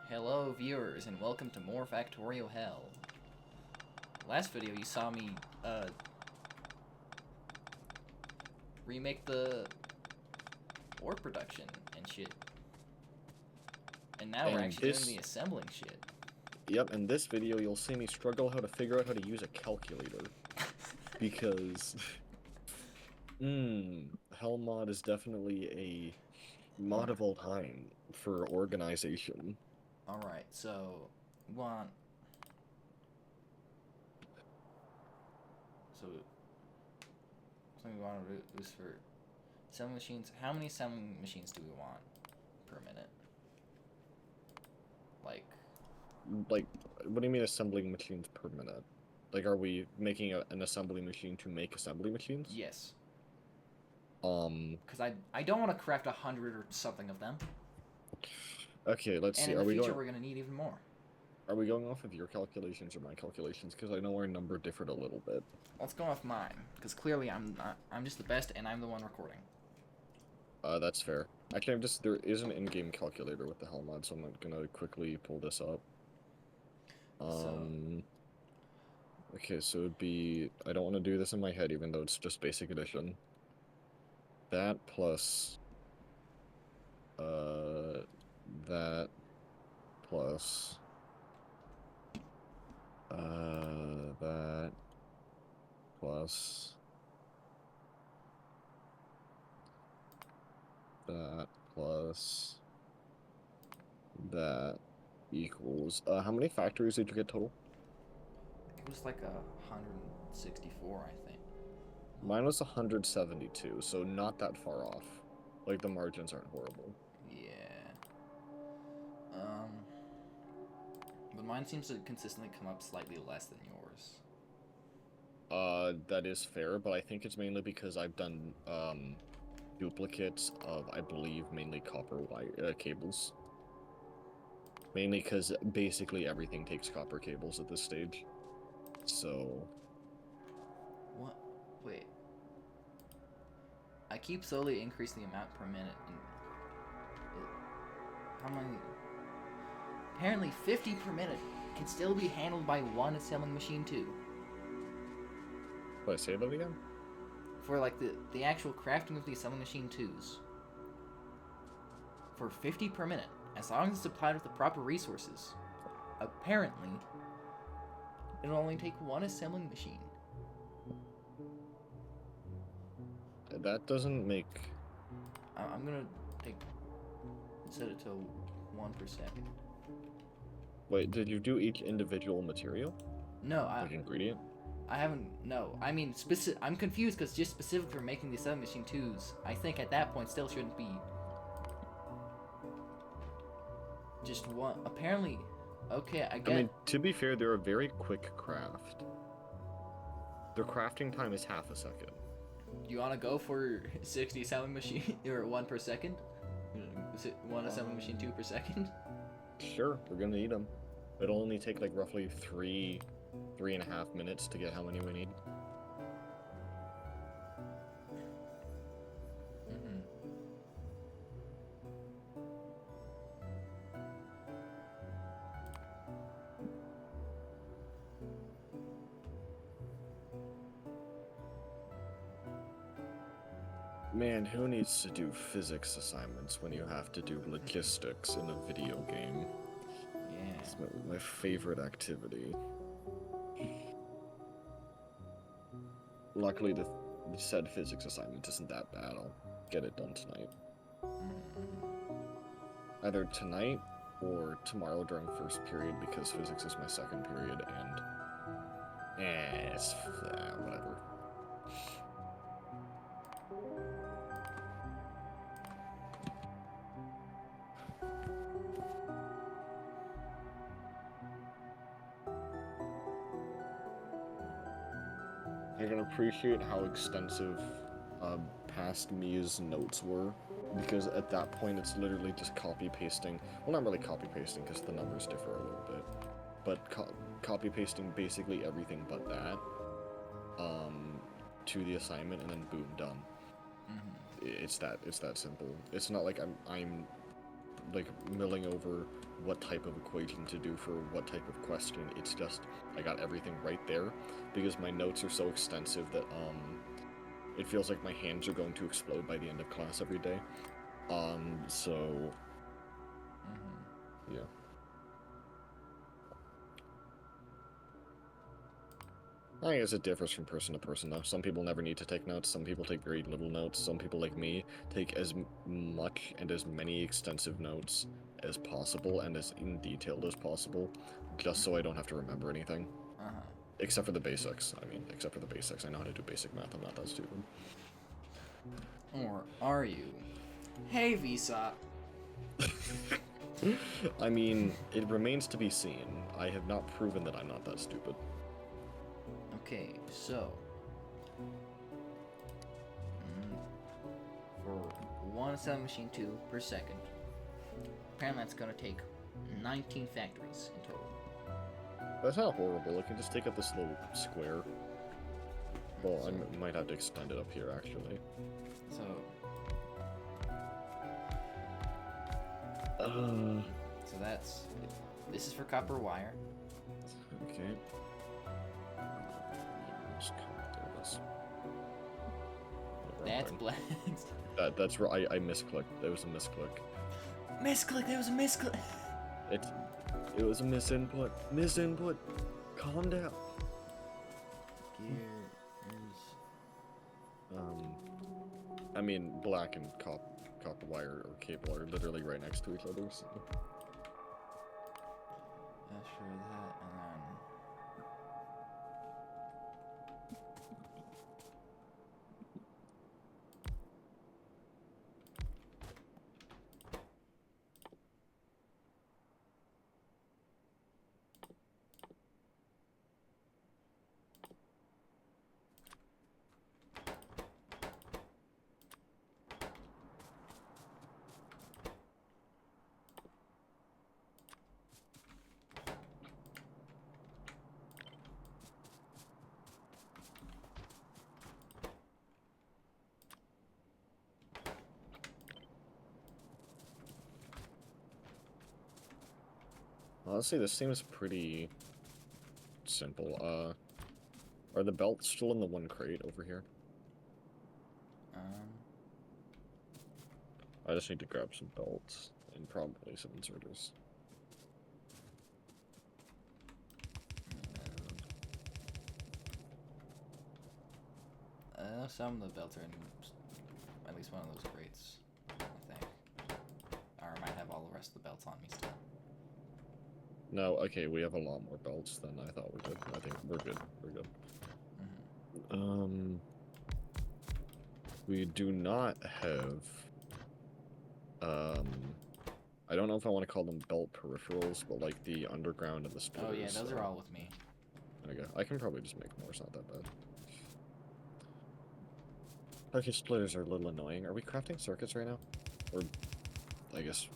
Hello viewers and welcome to more Factorio Hell. Last video you saw me remake the ore production and shit. And now we're actually doing the assembling shit. Yep, in this video you'll see me struggle how to figure out how to use a calculator. Because Hell mod is definitely a mod of all time for organization. Alright, so we want something we want to use for assembling machines. How many assembling machines do we want per minute? Like, what do you mean assembling machines per minute? Like, are we making an assembly machine to make assembly machines? yes. Because I don't want to craft 100 or something of them. Okay, let's see. And in the future, we're gonna need even more. Are we going off of your calculations or my calculations? Because I know our number differed a little bit. Let's go off mine, because clearly I'm just the best, and I'm the one recording. That's fair. Actually, there is an in-game calculator with the Hell mod, so I'm gonna quickly pull this up. Okay, so it'd be, I don't want to do this in my head, even though it's just basic addition. That plus, that plus, that plus, that plus, that equals, how many factories did you get total? It was like 164, I think. Mine was 172, so not that far off. Like, the margins aren't horrible. Yeah. But mine seems to consistently come up slightly less than yours. That is fair, but I think it's mainly because I've done, duplicates of, I believe, mainly copper wire, cables. Mainly because basically everything takes copper cables at this stage. So... What? Wait. I keep slowly increasing the amount per minute, and how many? Apparently 50 per minute can still be handled by one assembling machine too. Wait, say that again? For like the actual crafting of the assembling machine 2s. For 50 per minute, as long as it's supplied with the proper resources. Apparently, it'll only take one assembling machine. That doesn't make... I'm gonna set it to 1 per second. Wait, did you do each individual material? No, like ingredient? I haven't. No, I mean I'm confused because just specifically for making the assembly machine 2s, I think at that point still shouldn't be just one. Apparently, okay, I get. I mean, to be fair, they're a very quick craft. Their crafting time is half a second. You want to go for 60 assembly machine or 1 per second? One assembly machine 2 per second? Sure, we're gonna need them. It'll only take like roughly 3.5 minutes to get how many we need. Man, who needs to do physics assignments when you have to do logistics in a video game? Yeah. It's my favorite activity. Luckily, the said physics assignment isn't that bad. I'll get it done tonight. Either tonight or tomorrow during first period, because physics is my second period, and... it's... whatever. I can appreciate how extensive past Mia's notes were, because at that point it's literally just copy-pasting, well, not really copy-pasting because the numbers differ a little bit, but copy-pasting basically everything but that to the assignment, and then boom, done. It's that simple. It's not like I'm like milling over what type of equation to do for what type of question. It's just I got everything right there because my notes are so extensive that it feels like my hands are going to explode by the end of class every day. So yeah. I guess it differs from person to person, though. Some people never need to take notes, some people take very little notes, some people, like me, take as much and as many extensive notes as possible and as in detailed as possible, just so I don't have to remember anything. Except for the basics. I mean, except for the basics. I know how to do basic math, I'm not that stupid. Or are you? Hey, Visa! I mean, it remains to be seen. I have not proven that I'm not that stupid. Okay, so for 1 7 machine 2 per second, apparently that's gonna take 19 factories in total. That's not horrible. I can just take up this little square. Well, so, I might have to extend it up here, actually. So this is for copper wire. Okay. Just there it is. That's black. That's right. I misclicked. There was a misclick. Misclick. There was a misclick. It was a misinput. Misinput. Calm down. Gear is. I mean, black and copper wire or cable are literally right next to each other. So. Yeah, sure that, and then. Honestly, this seems pretty simple. Are the belts still in the one crate over here? I just need to grab some belts and probably some inserters. Some of the belts are in at least one of those crates, I think. Or I might have all the rest of the belts on me still. No, okay, we have a lot more belts than I thought we did. I think we're good. We're good. We do not have, I don't know if I want to call them belt peripherals, but like the underground and the splitters. Oh yeah, those are all with me. Okay, I can probably just make more, it's not that bad. Okay, splitters are a little annoying. Are we crafting circuits right now? Or, I guess...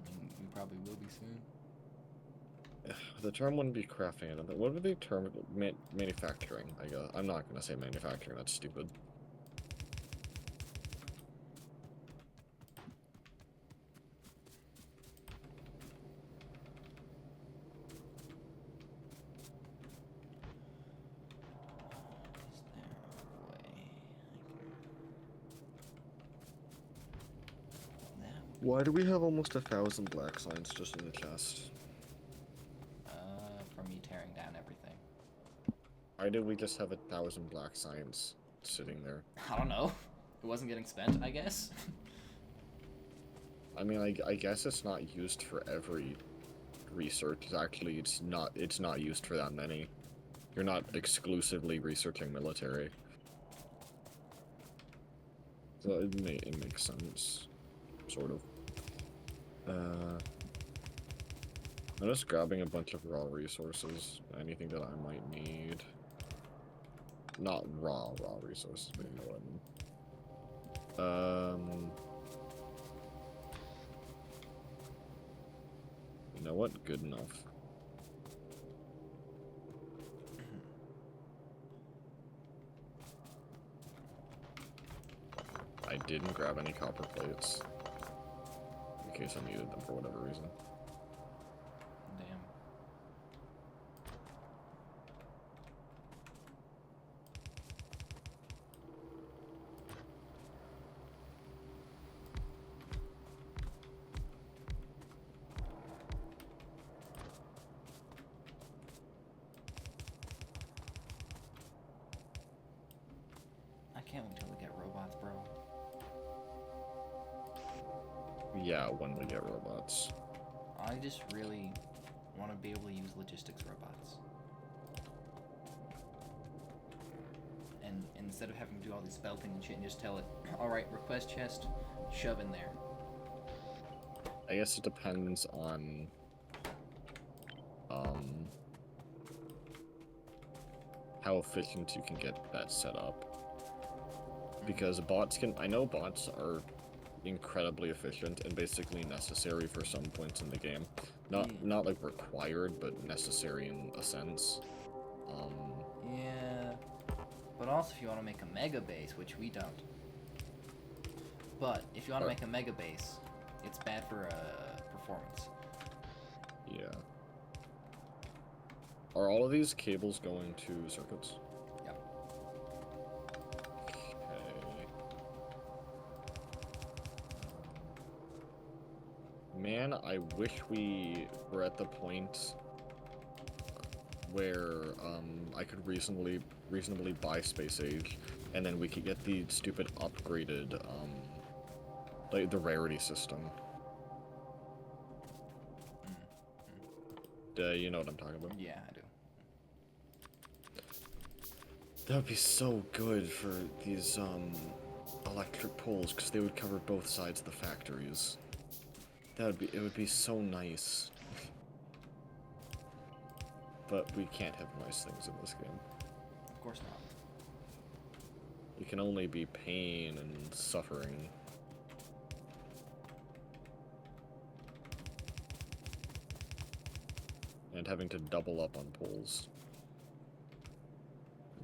I mean, you probably will be soon. The term wouldn't be crafting, I don't think. What would the term... manufacturing, I guess. I'm not gonna say manufacturing, that's stupid. Why do we have almost 1,000 black signs just in the chest? From me tearing down everything. Why did we just have 1,000 black signs sitting there? I don't know. It wasn't getting spent, I guess. I mean, I guess it's not used for every research. Actually, it's not used for that many. You're not exclusively researching military. So it makes sense. Sort of. I'm just grabbing a bunch of raw resources. Anything that I might need. Not raw resources, but you know what I mean. You know what? Good enough. I didn't grab any copper plates. case I needed them for whatever reason. Damn. I can't wait till we get robots, bro. Yeah, when we get robots. I just really want to be able to use logistics robots. And instead of having to do all this belting and shit and just tell it, alright, request chest, shove in there. I guess it depends on how efficient you can get that set up. Because bots can, I know bots are incredibly efficient and basically necessary for some points in the game. Not like required, but necessary in a sense. Yeah, but also if you want to make a mega base, which we don't. But if you want to make a mega base, it's bad for performance. Yeah. Are all of these cables going to circuits? Yep. Okay. Man, I wish we were at the point where I could reasonably buy Space Age, and then we could get the stupid upgraded like the rarity system. You know what I'm talking about? Yeah, I do. That would be so good for these electric poles, because they would cover both sides of the factories. It would be so nice. But we can't have nice things in this game. Of course not. It can only be pain and suffering. And having to double up on poles.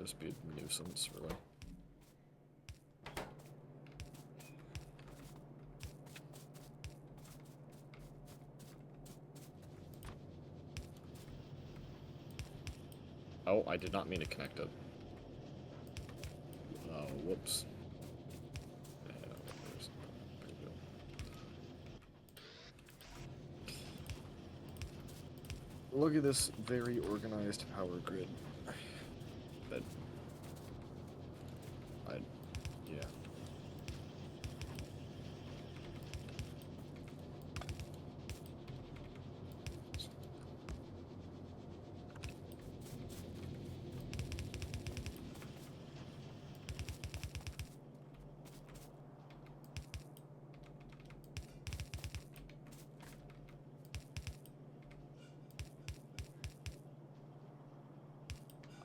Just be a nuisance, really. Oh, I did not mean to connect it. Oh, whoops. Look at this very organized power grid. That yeah.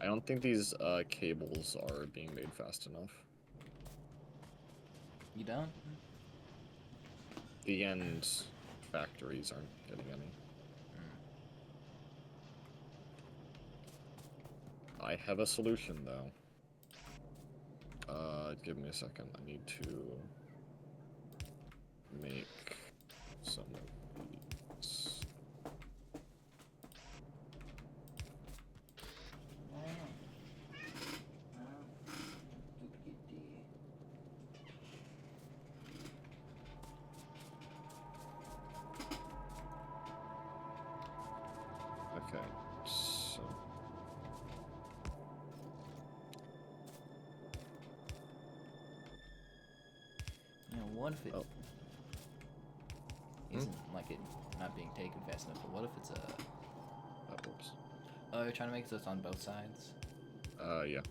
I don't think these cables are being made fast enough. You don't? The end factories aren't getting any. I have a solution, though. Give me a second. I need to make some of these. Okay, so... You know, what if it isn't like it not being taken fast enough, but what if it's a... Whoops. Oh, you're trying to make it so it's on both sides? Yeah.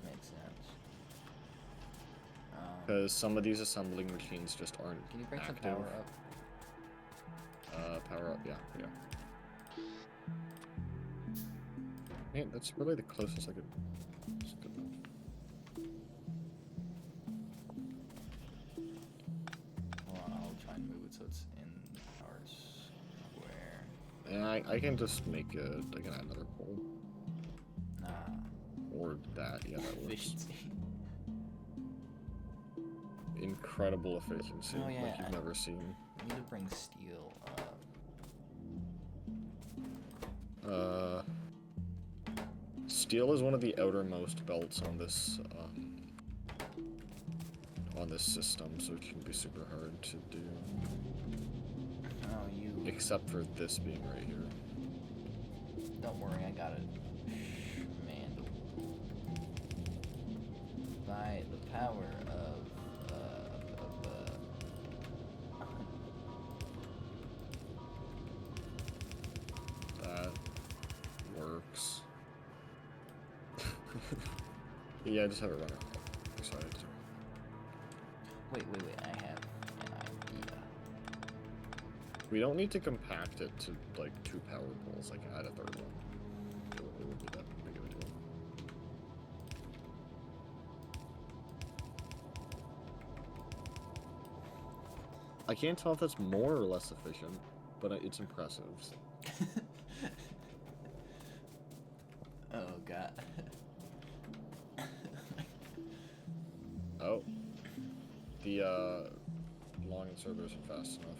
Makes sense. Because some of these assembling machines just aren't Can you bring active. some power up? Power up, yeah. Man, that's really the closest I could... That's good enough. Hold on, I'll try and move it so it's in our square. And I can just make it, I can add another pole. Nah. Or that, yeah, that works. Efficiency. incredible efficiency, Oh, yeah, like you've never seen. I need to bring steel up. Steel is one of the outermost belts on this system, so it can be super hard to do. Oh, you... Except for this being right here. Don't worry, I got it. Man. By the power of That works. Yeah, just have it run out. Besides. Wait, I have an idea. We don't need to compact it to, like, 2 power poles, like, add a third one. It wouldn't be that big of a deal. I can't tell if that's more or less efficient, but it's impressive. Oh, God. Oh. The, login server isn't fast enough.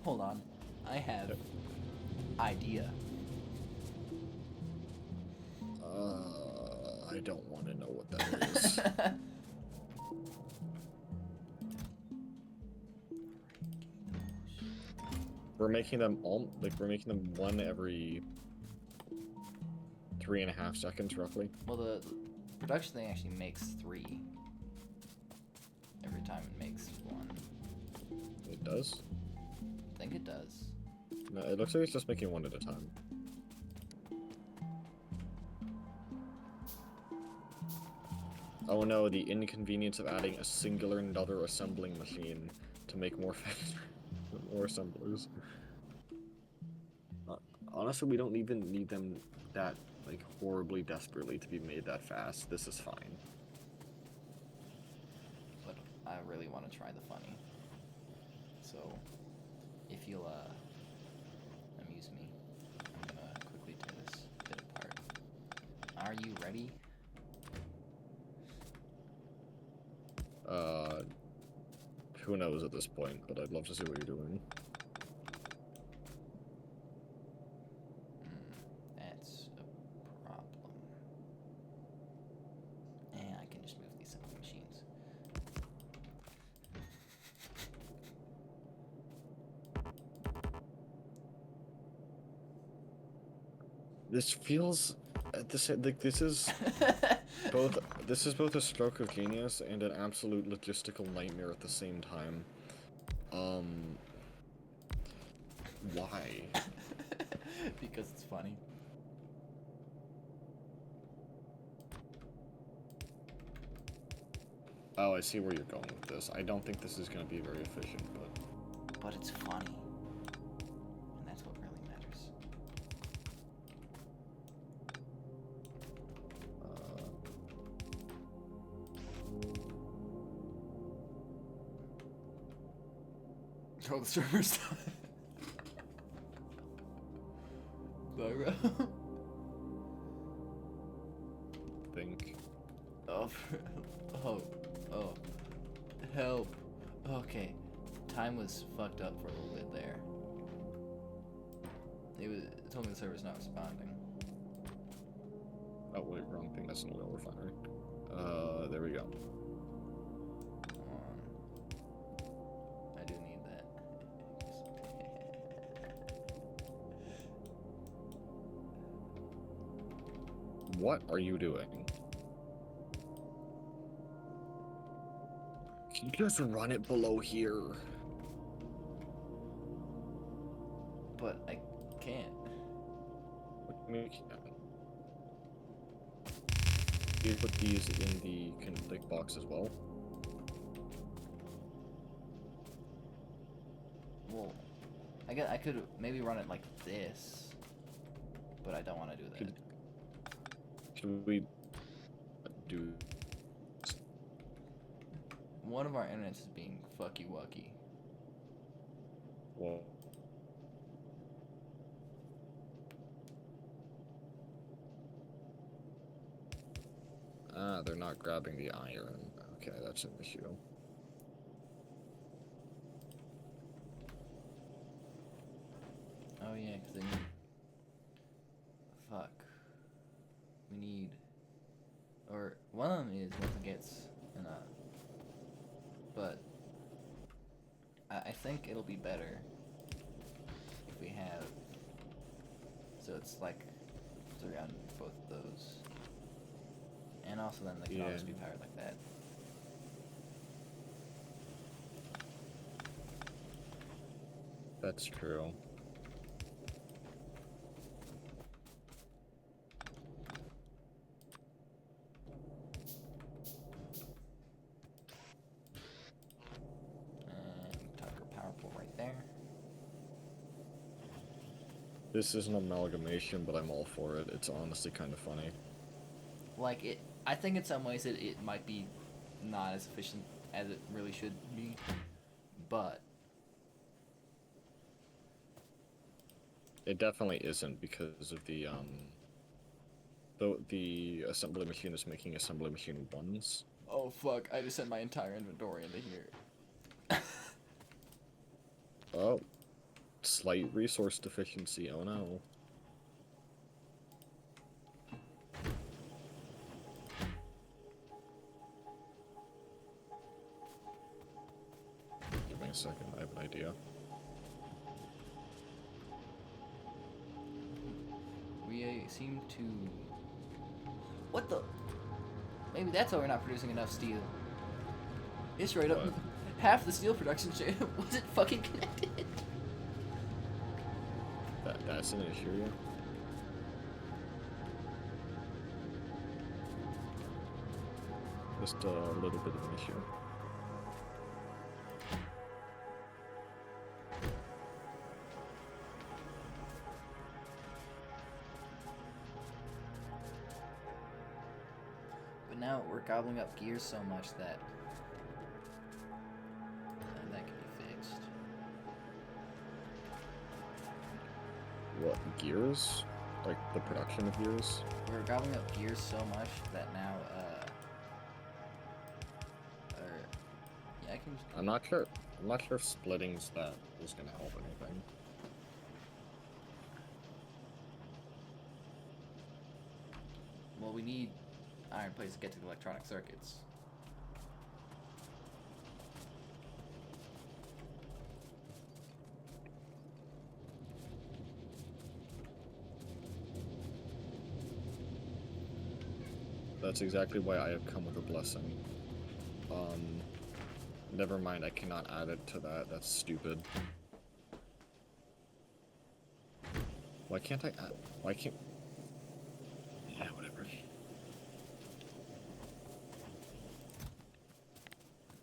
Hold on. I have idea. I don't want to know what that is. We're making them we're making them one every 3.5 seconds, roughly. Well, the production thing actually makes 3. Every time it makes 1. It does? I think it does. No, it looks like it's just making 1 at a time. Oh no, the inconvenience of adding a singular another assembling machine to make more more assemblers. Honestly, we don't even need them that, like, horribly desperately to be made that fast. This is fine. But I really want to try the funny. So, if you'll, amuse me, I'm gonna quickly tear this bit apart. Are you ready? Who knows at this point, but I'd love to see what you're doing. That's a problem. And I can just move these assembly machines. This feels... this is both a stroke of genius and an absolute logistical nightmare at the same time. Why? Because it's funny. Oh, I see where you're going with this. I don't think this is going to be very efficient, but... But it's funny. And that's what really matters. Oh, the server's done. Bro. Think. Oh, help. Okay, time was fucked up for a little bit there. It told me the server's not responding. Oh wait, wrong thing. That's an oil refinery. There we go. I do need that. What are you doing? Can you just run it below here? But I can't. What do you mean you can't? You put these in the config box as well. Well, I could maybe run it like this, but I don't want to do that. Should we do? One of our internets is being fucky wucky. Well, Ah, they're not grabbing the iron. Okay, that's an issue. Oh yeah, because they need... Fuck. We need... Or one of them is once it gets enough. But I think it'll be better if we have... So it's like 3 on both of those. And also then they can always be powered like that. That's true. And Tucker power pole right there. This is an amalgamation, but I'm all for it. It's honestly kind of funny. Like, I think in some ways it might be not as efficient as it really should be, but It definitely isn't because of the assembly machine is making assembly machine 1s. oh fuck, I just sent my entire inventory into here. Oh, slight resource deficiency, oh no. Give me a second, I have an idea. We seem to... What the? Maybe that's why we're not producing enough steel. It's right up... What? Half the steel production wasn't fucking connected. That's an issue, yeah. Just a little bit of an issue. But now we're gobbling up gears so much that... that can be fixed. What, gears? Like the production of gears? We're gobbling up gears so much that now, yeah, I can... I'm not sure if splitting's that is gonna help anything. Well, we need iron plates to get to the electronic circuits. That's exactly why I have come with a blessing. Never mind, I cannot add it to that. That's stupid. Why can't I add... Why can't... Yeah, whatever.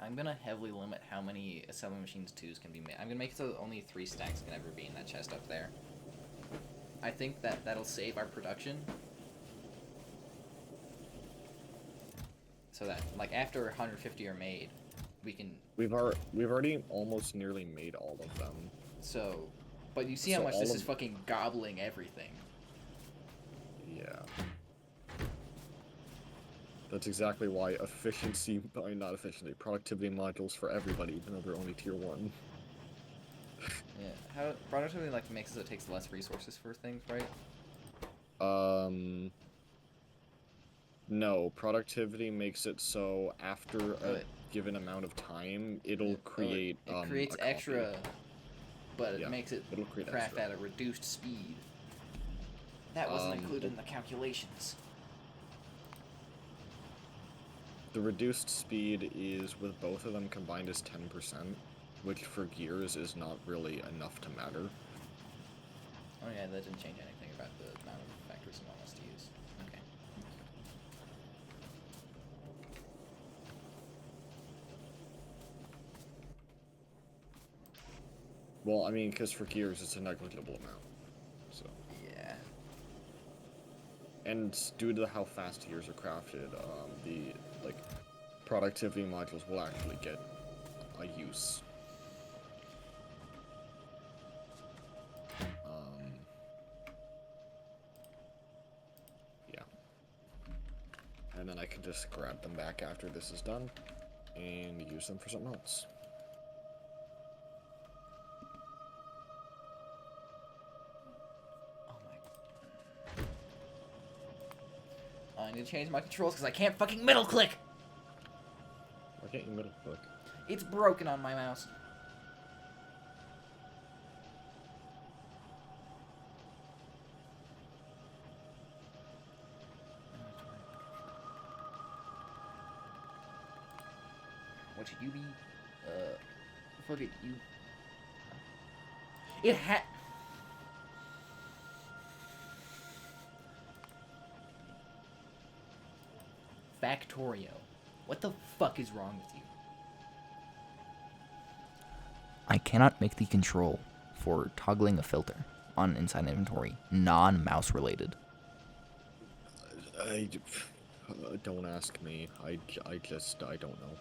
I'm gonna heavily limit how many assembly machines 2s can be made. I'm gonna make it so only 3 stacks can ever be in that chest up there. I think that that'll save our production. So that, like, after 150 are made, we can... We've already almost nearly made all of them. So... But you see how So much all this of- is fucking gobbling everything. Yeah. That's exactly why efficiency... not efficiency, productivity modules for everybody, even though they're only tier 1. Yeah, how... Productivity, like, makes it so it takes less resources for things, right? No, productivity makes it so after a given amount of time, it'll create, it creates a copy. extra, but it Yeah, makes it it'll create craft extra. at a reduced speed. That wasn't included in the calculations. The reduced speed is, with both of them combined, is 10%, which for gears is not really enough to matter. Oh yeah, that didn't change anything about the amount of factors and almost to use. Okay. Well, I mean, because for gears, it's a negligible amount. So. Yeah. And due to how fast gears are crafted, the, like, productivity modules will actually get a use. Yeah. And then I can just grab them back after this is done and use them for something else. Oh my. I need to change my controls because I can't fucking middle click! Why can't you middle click? It's broken on my mouse. What should you be? Fuck it, you. It had. Factorio. What the fuck is wrong with you? I cannot make the control for toggling a filter on inside inventory non-mouse related. Don't ask me. I don't know.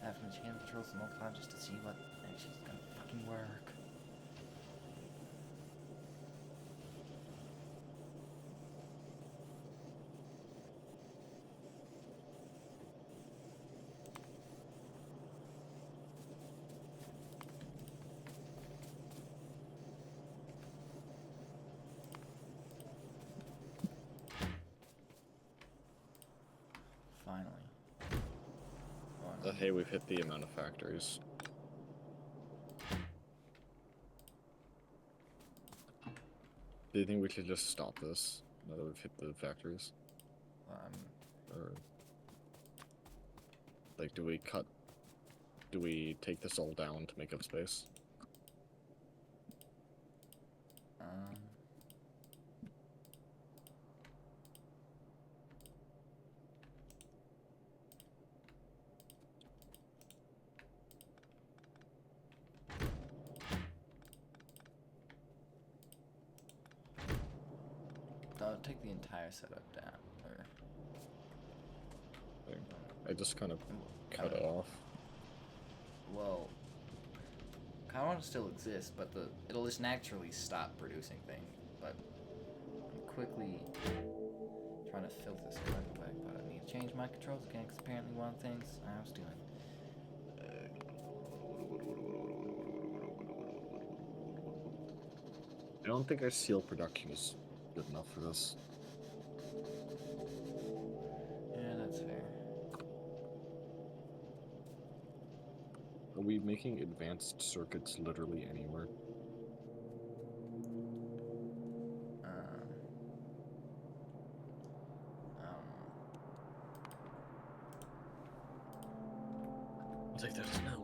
Having to change the controls multiple times just to see what actually is gonna fucking work. Finally. Hey, we've hit the amount of factories. Do you think we should just stop this now that we've hit the factories? Or, like, do we take this all down to make up space? Take the entire setup down, or... I just kind of cut it off. Well, kind of want to still exist, but it'll just naturally stop producing things. But I'm quickly trying to filter this cargo back, but I need to change my controls again, because apparently one of the things I was doing. I don't think our seal production is good enough for this. Yeah, that's fair. Are we making advanced circuits literally anywhere? I'll take that as no.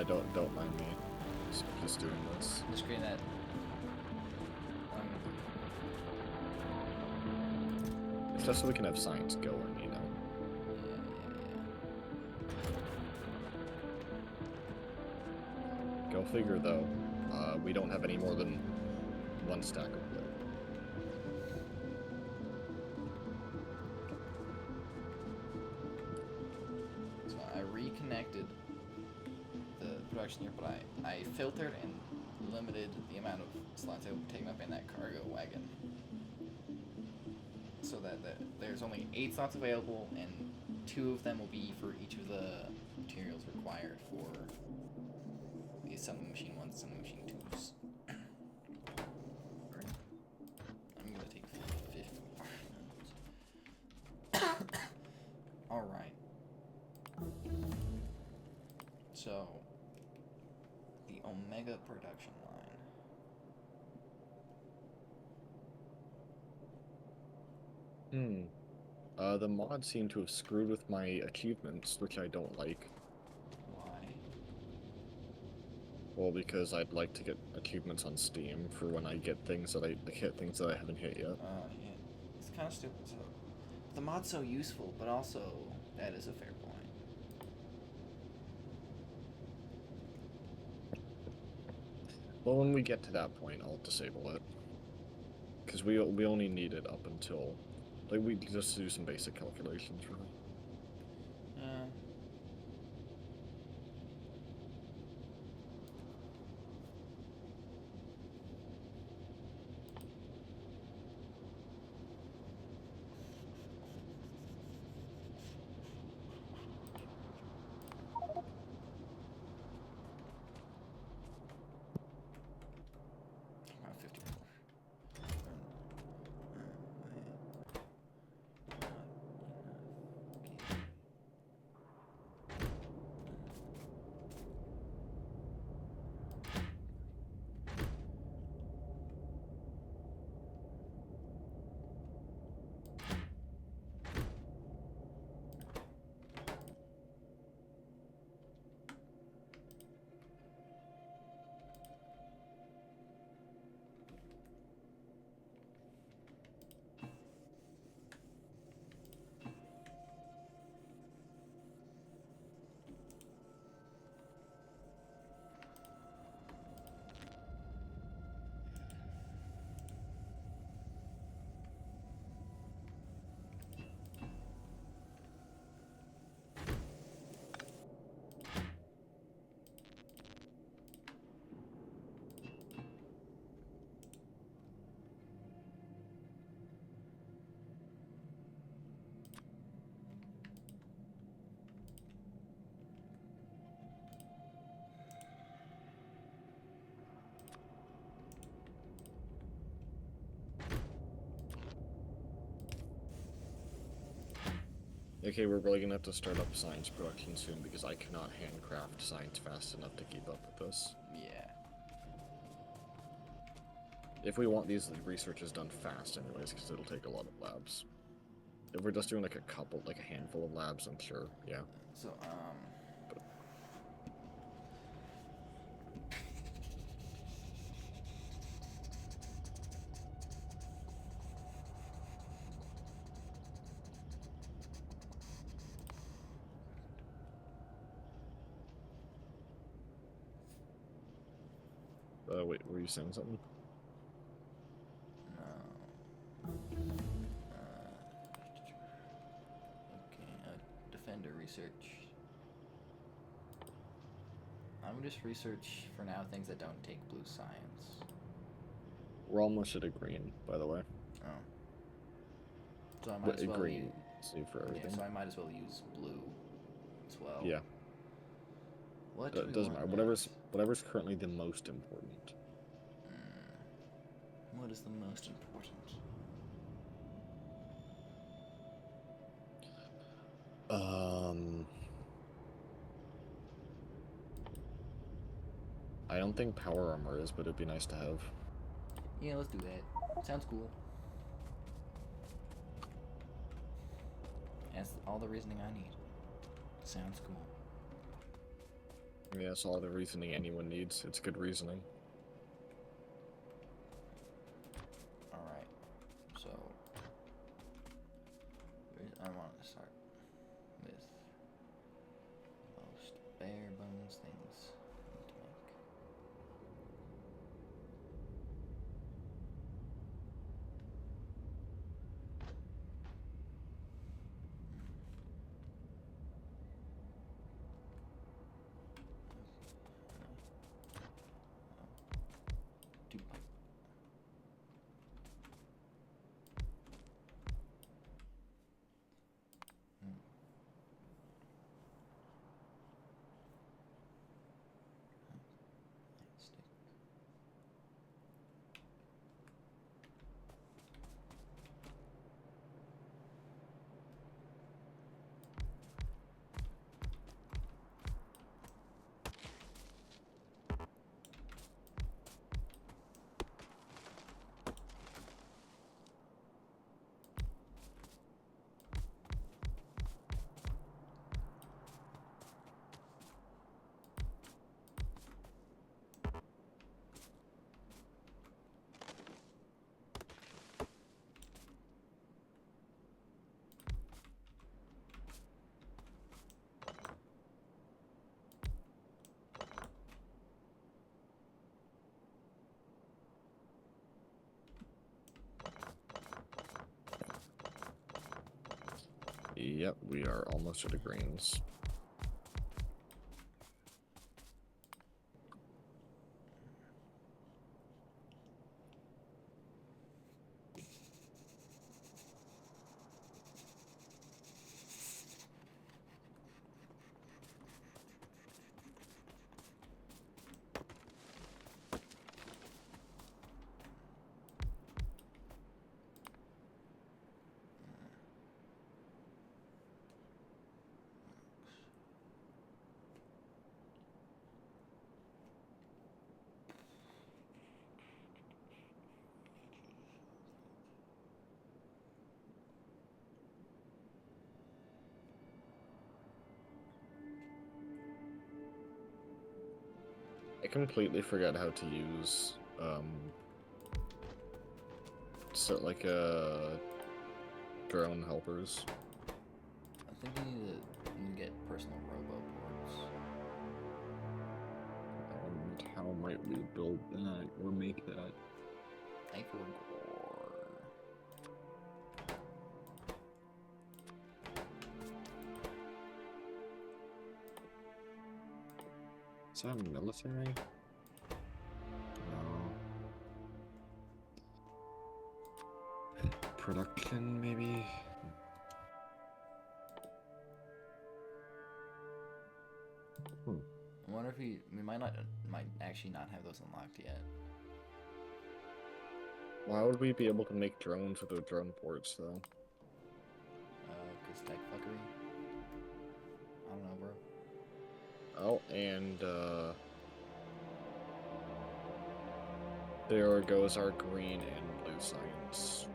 don't mind me. Just doing this. Just creating that. It's just so we can have science going, you know. Yeah. Go figure, though. We don't have any more than one stack of wood. So I reconnected the production here, but I filtered and limited the amount of slots I would take up in that cargo wagon, so that there's only 8 slots available, and 2 of them will be for each of the materials required for the assembly machine 1s and assembly machine 2s. I'm gonna take 50. Alright. So, the Omega production line. The mods seem to have screwed with my achievements, which I don't like. Why? Well, because I'd like to get achievements on Steam for when I get things that I haven't hit yet. Yeah. It's kind of stupid. So, the mod's so useful, but also that is a fair point. Well, when we get to that point, I'll disable it. Because we only need it up until... Like, we just do some basic calculations, really. Yeah. About 54. Okay, we're really gonna have to start up science production soon because I cannot handcraft science fast enough to keep up with this. Yeah. If we want these researches done fast anyways, because it'll take a lot of labs. If we're just doing like a handful of labs, I'm sure, yeah. So, Wait, were you saying something? no. Okay, Defender research. I'm just research for now things that don't take blue science. We're almost at a green, by the way. Oh. So I might as well green, see for everything. Yeah, so I might as well use blue as well. Yeah. What It doesn't matter. Whatever's currently the most important. What is the most important? I don't think power armor is, but it'd be nice to have. Yeah, let's do that. Sounds cool. That's all the reasoning I need. Sounds cool. Yeah, that's all the reasoning anyone needs. It's good reasoning. Alright, so I want to start with most bare bones things I need to make. Two pipe. Stick. Yep, we are almost at the greens. I completely forgot how to use, so like, drone helpers. I think you need to get personal robo ports. And how might we build that or make that? I forgot. Is that military? No. Production, maybe? I wonder if we might actually not have those unlocked yet. Why would we be able to make drones without drone ports, though? 'Cause tech fuckery. I don't know, bro. Oh, and, there goes our green and blue science.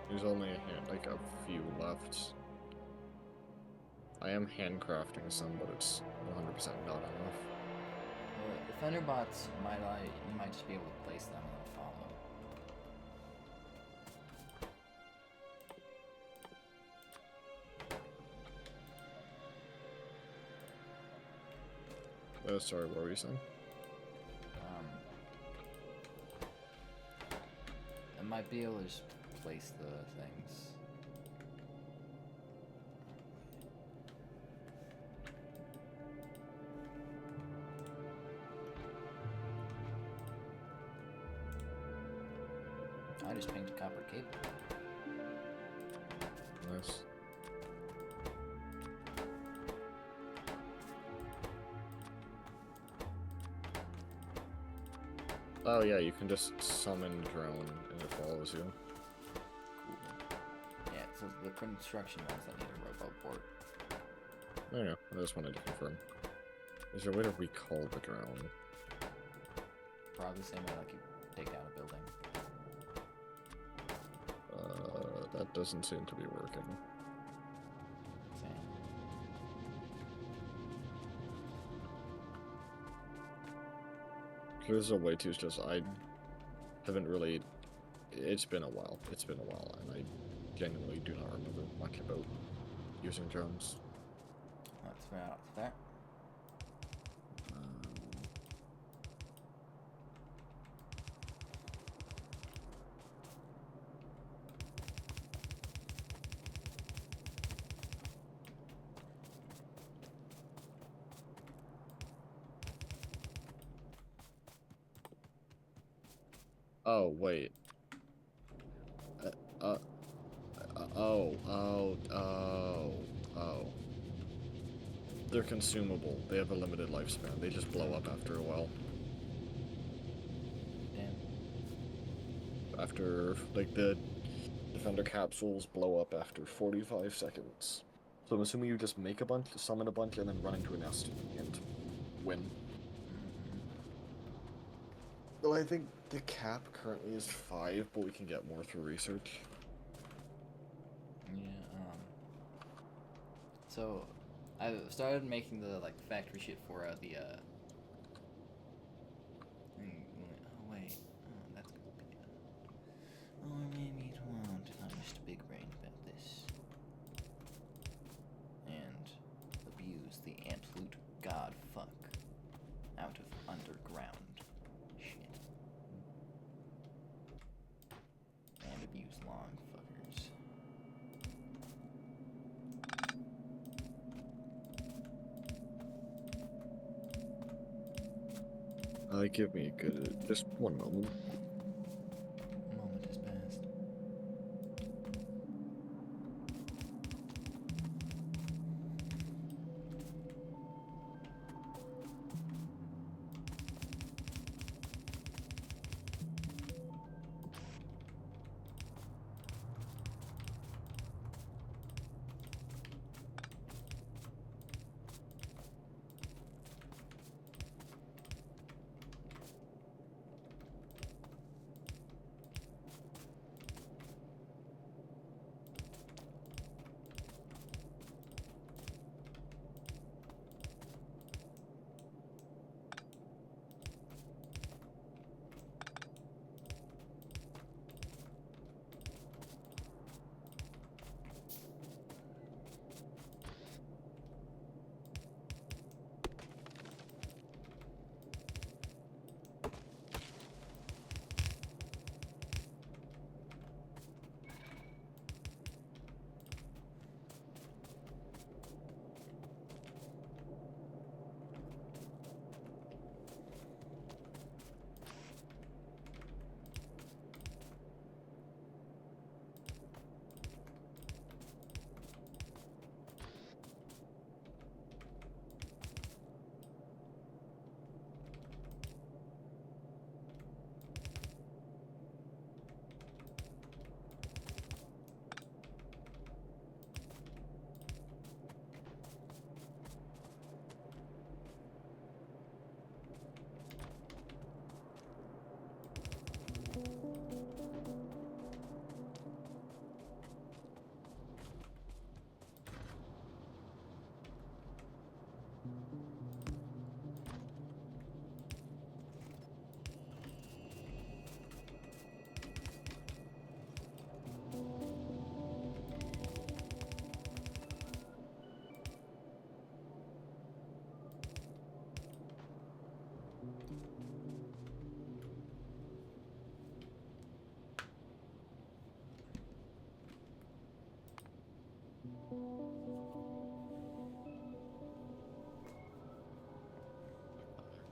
There's only like a few left. I am handcrafting some, but it's 100% not enough. The fender bots you might just be able to place them and they'll follow. Oh, sorry, what were you saying? I might be able to just place the things. I just painted copper cable. Nice. Oh yeah, you can just summon drone and it follows you. Cool. Yeah, so the construction ones that need a robo port. Oh yeah, I just wanted to confirm. Is there a way to recall the drone? Probably the same way like you take down a building. That doesn't seem to be working. Same. There's a way to, it's just I haven't really. It's been a while. It's been a while, and I genuinely do not remember much about using drones. That's fair, that's fair. Oh, wait. Uh, oh. They're consumable. They have a limited lifespan. They just blow up after a while. Damn. After, like, the Defender capsules blow up after 45 seconds. So I'm assuming you just make a bunch, summon a bunch, and then run into a nest and win. Though I think the cap currently is 5, but we can get more through research. Yeah, so I started making the like factory shit for the oh wait, that's gonna be or maybe it won't if I'm just a big brain about this. And abuse the absolute god fuck out of underground shit. And abuse long fuckers. Give me a good, just one moment. Moment has passed.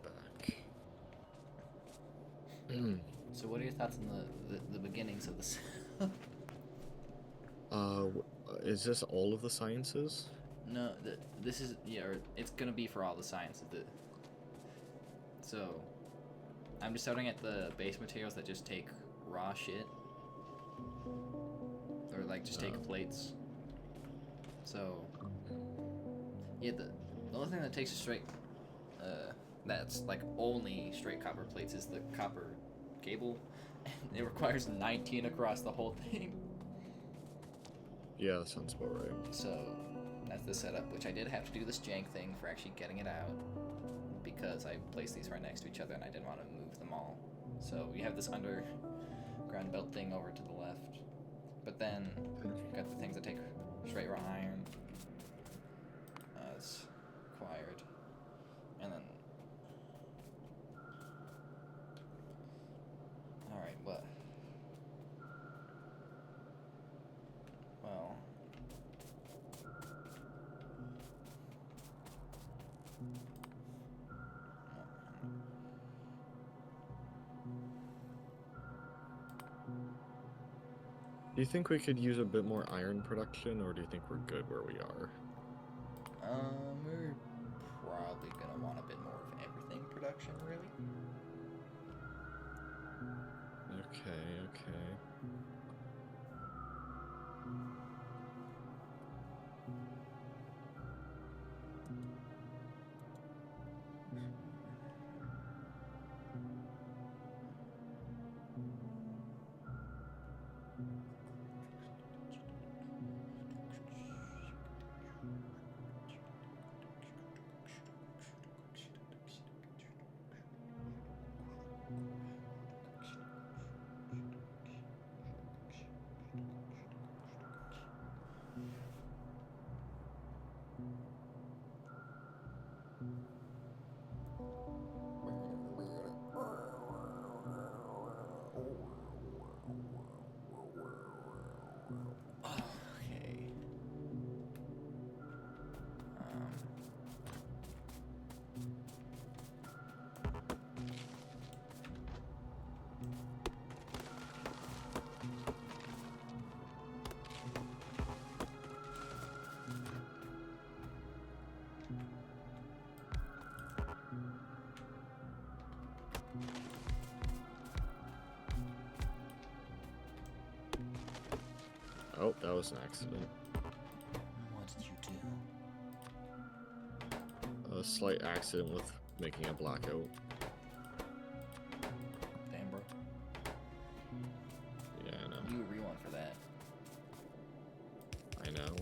Back. So what are your thoughts on the beginnings of this? Is this all of the sciences? No, this is or it's gonna be for all the sciences. So I'm just starting at the base materials that just take raw shit, or like just take plates. So Yeah, the only thing that takes a straight, that's like only straight copper plates is the copper cable. And it requires 19 across the whole thing. Yeah, that sounds about right. So that's the setup, which I did have to do this jank thing for actually getting it out because I placed these right next to each other and I didn't want to move them all. So we have this underground belt thing over to the left, but then we've got the things that take straight raw iron. It's required, and then all right, what? Well. Do you think we could use a bit more iron production, or do you think we're good where we are? We're probably gonna want a bit more of everything production, really. Okay. Okay. Oh, that was an accident. What did you do? A slight accident with making a blackout. Damn, bro. Yeah, I know. You re-one for that. I know.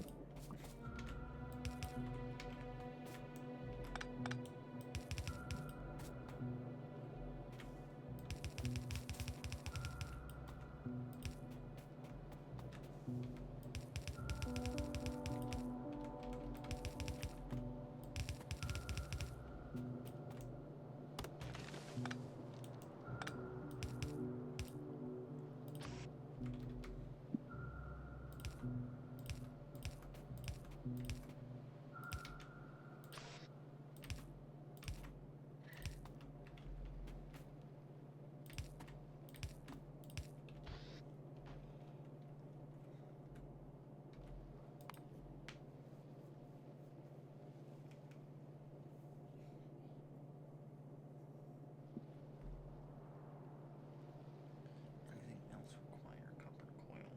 Anything else require copper coil?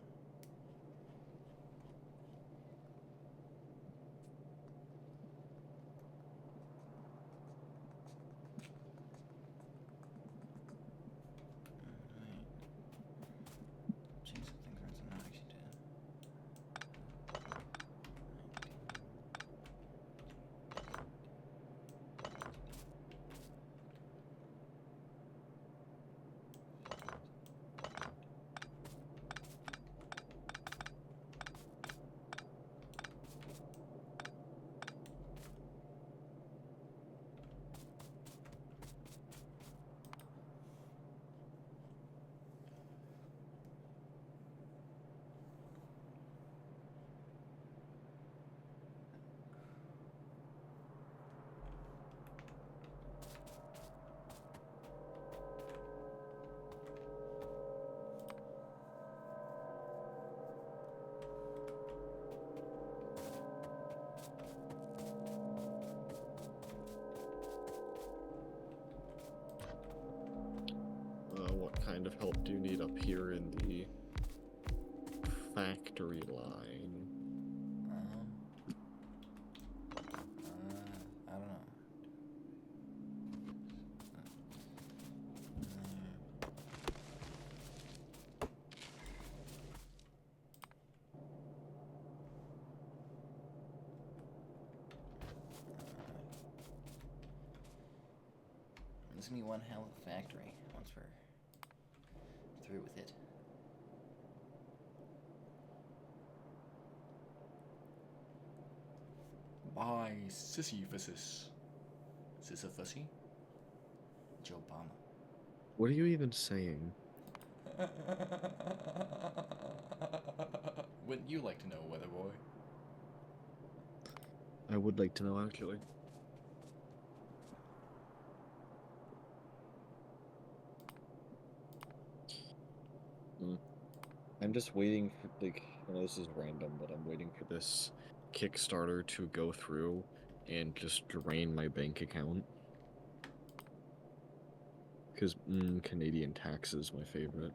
Alright. Change some things around so now I actually did. What kind of help do you need up here in the factory line? This is gonna be one hell of a factory once we're through with it. By Sisyphus. Sisyphus? Joe Obama. What are you even saying? Wouldn't you like to know, Weather Boy? I would like to know, actually. I'm just waiting for, like, I know this is random, but I'm waiting for this Kickstarter to go through and just drain my bank account. Because Canadian tax is my favorite.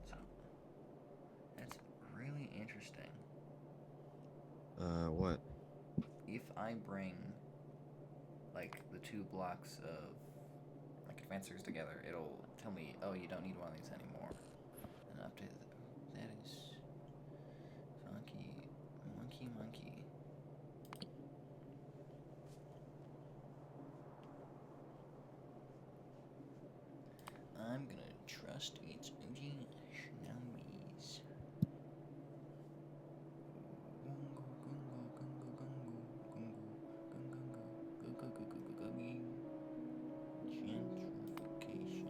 So, that's really interesting. What? If I bring, like, the 2 blocks of, like, advancers together, it'll tell me, oh, you don't need one of these anymore. And update that is funky, monkey. I'm gonna trust its engine schnowies. Gentrification.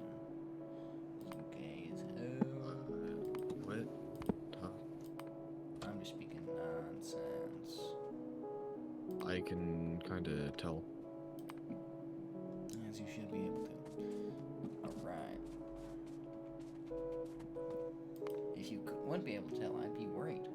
You gay as hell. What? Huh? I'm just speaking nonsense. I can kind of tell. As you should be able to. Alright. If you wouldn't be able to tell, I'd be worried.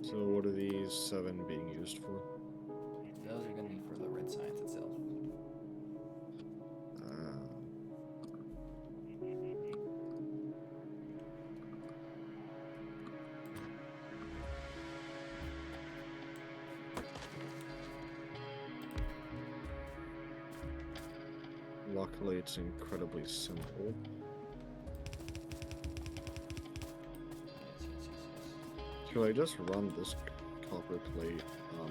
So what are these 7 being used for? Those are going to be for the red science itself. Luckily, it's incredibly simple. Yes. Should I just run this copper plate up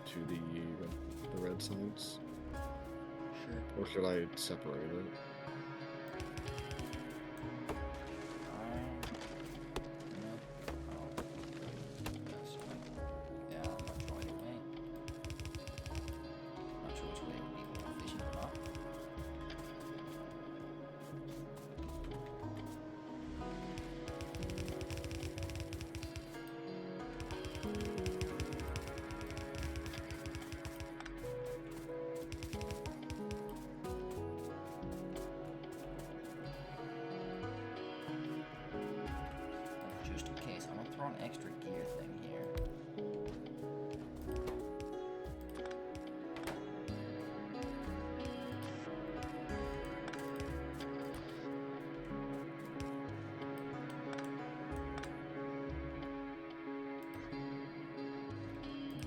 to the red signs? Sure. Or should I separate it? Yeah, I'm not sure either way. Not sure which way would be more efficient or not. Just in case, I'm gonna throw an extra gear thing here.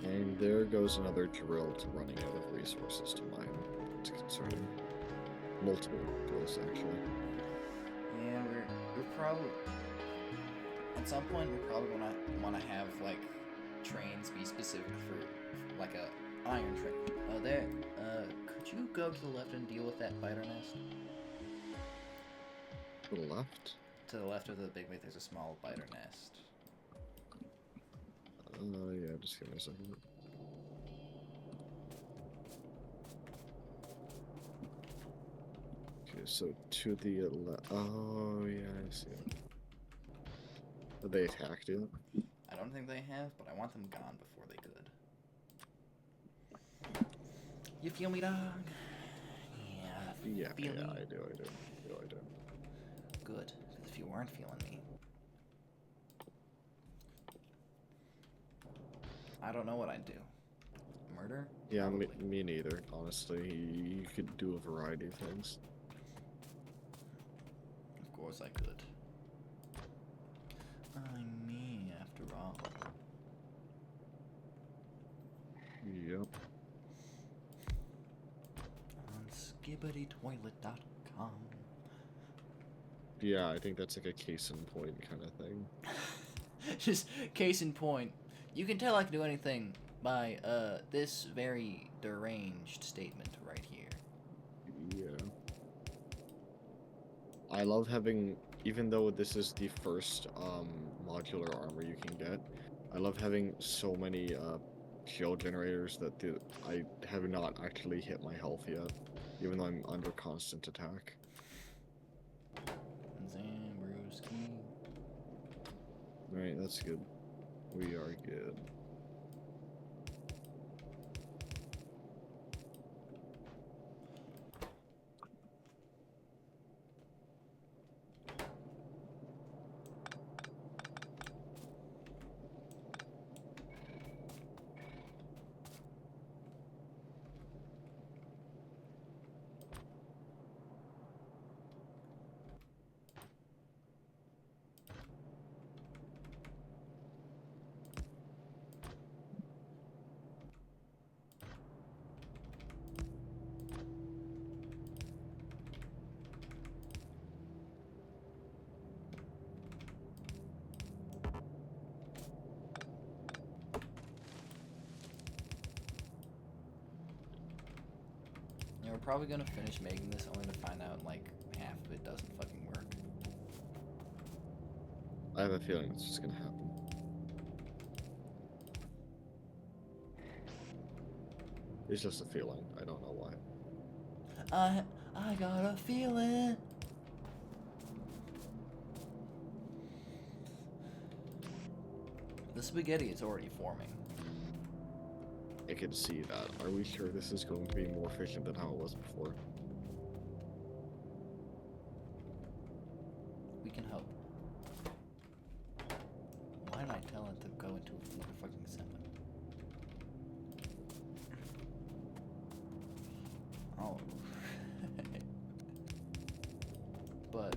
And there goes another drill to running out of resources to mine. It's concerning. Multiple drills, actually. Yeah, we're probably at some point we're probably gonna want to have like trains be specific for like a iron train. There. Could you go to the left and deal with that spider nest? To the left? To the left of the big wait, there's a small spider nest. Yeah, just give me a second. Okay, so to the left. Oh, yeah, I see it. Have they attacked it? I don't think they have, but I want them gone before they could. You feel me, dog? Yeah, Feel me? I do. Good, because if you weren't feeling me, I don't know what I'd do. Murder? Yeah, Probably. me neither, honestly. You could do a variety of things. Of course I could. Yep. On skibbitytoilet.com. Yeah, I think that's like a case in point kind of thing. Just case in point. You can tell I can do anything by this very deranged statement right here. Yeah. I love having, even though this is the first modular armor you can get, I love having so many shield generators that I have not actually hit my health yet, even though I'm under constant attack. Zambruski. Alright, that's good. We are good. Yeah, we're probably gonna finish making this only to find out like half of it doesn't fucking work. I have a feeling it's just gonna happen. It's just a feeling. I don't know why. I got a feeling. The spaghetti is already forming. I can see that. Are we sure this is going to be more efficient than how it was before? We can hope. Why did I tell it to go into a motherfucking assembly? Oh. But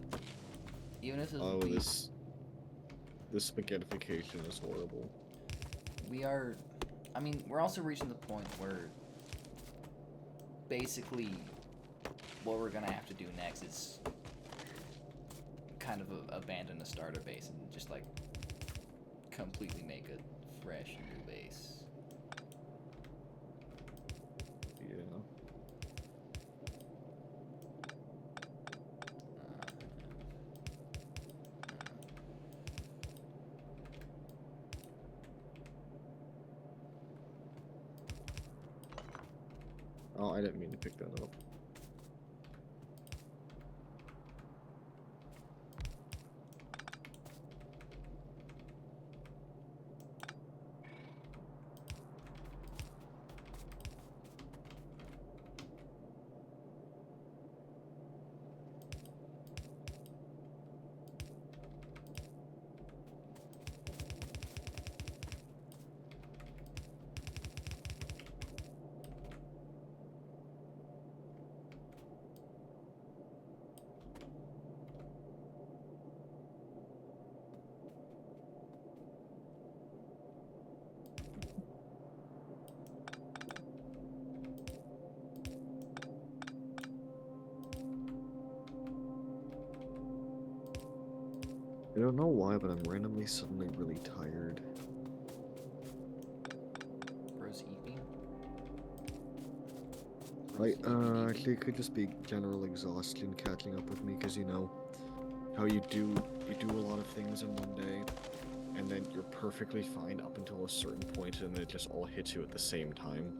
even if this spaghettification is horrible. we are, I mean, we're also reaching the point where basically what we're gonna have to do next is kind of abandon the starter base and just like completely make a fresh new base. Yeah. Oh, I didn't mean to pick that up. I don't know why, but I'm randomly suddenly really tired. Bro's eeping. Actually, it could just be general exhaustion catching up with me, because you know how you do a lot of things in one day, and then you're perfectly fine up until a certain point, and then it just all hits you at the same time.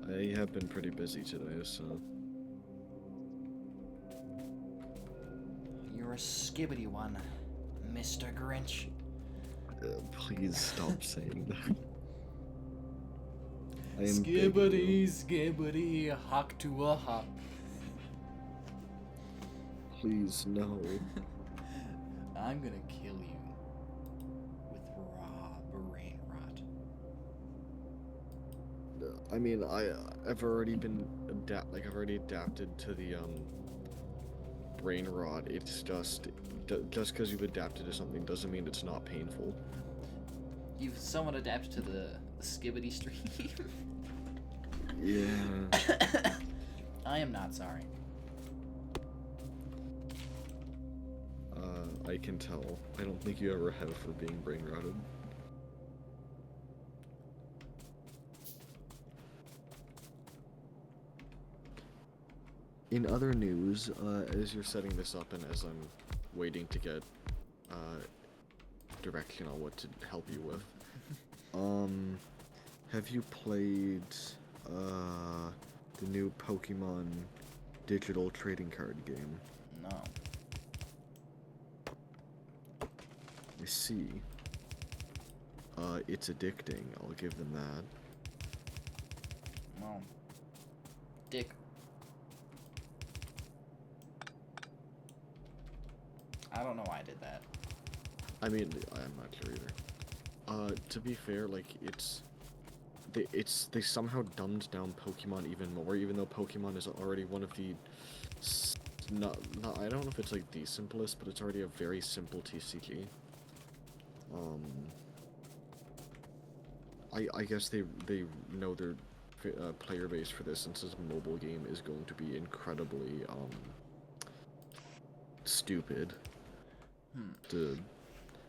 Yeah. I have been pretty busy today, so... You're a skibbity one, Mr. Grinch. Please stop saying that. I am Skibbity, hock to a hop. Please, no. I'm gonna kill you with raw brain rot. I mean, I've already been I've already adapted to the brain rot. It's just because you've adapted to something doesn't mean it's not painful. You've somewhat adapted to the skibbity stream. Yeah. I am not sorry. I can tell. I don't think you ever have for being brain rotted. In other news, as you're setting this up and as I'm waiting to get direction on what to help you with, have you played the new Pokemon digital trading card game? No. I see. It's addicting, I'll give them that. Well, dick. I don't know why I did that. I mean, I'm not sure either. To be fair, like, they somehow dumbed down Pokemon even more, even though Pokemon is already one of the, not, I don't know if it's like the simplest, but it's already a very simple TCG. I guess they know their player base for this, since this mobile game is going to be incredibly, stupid. And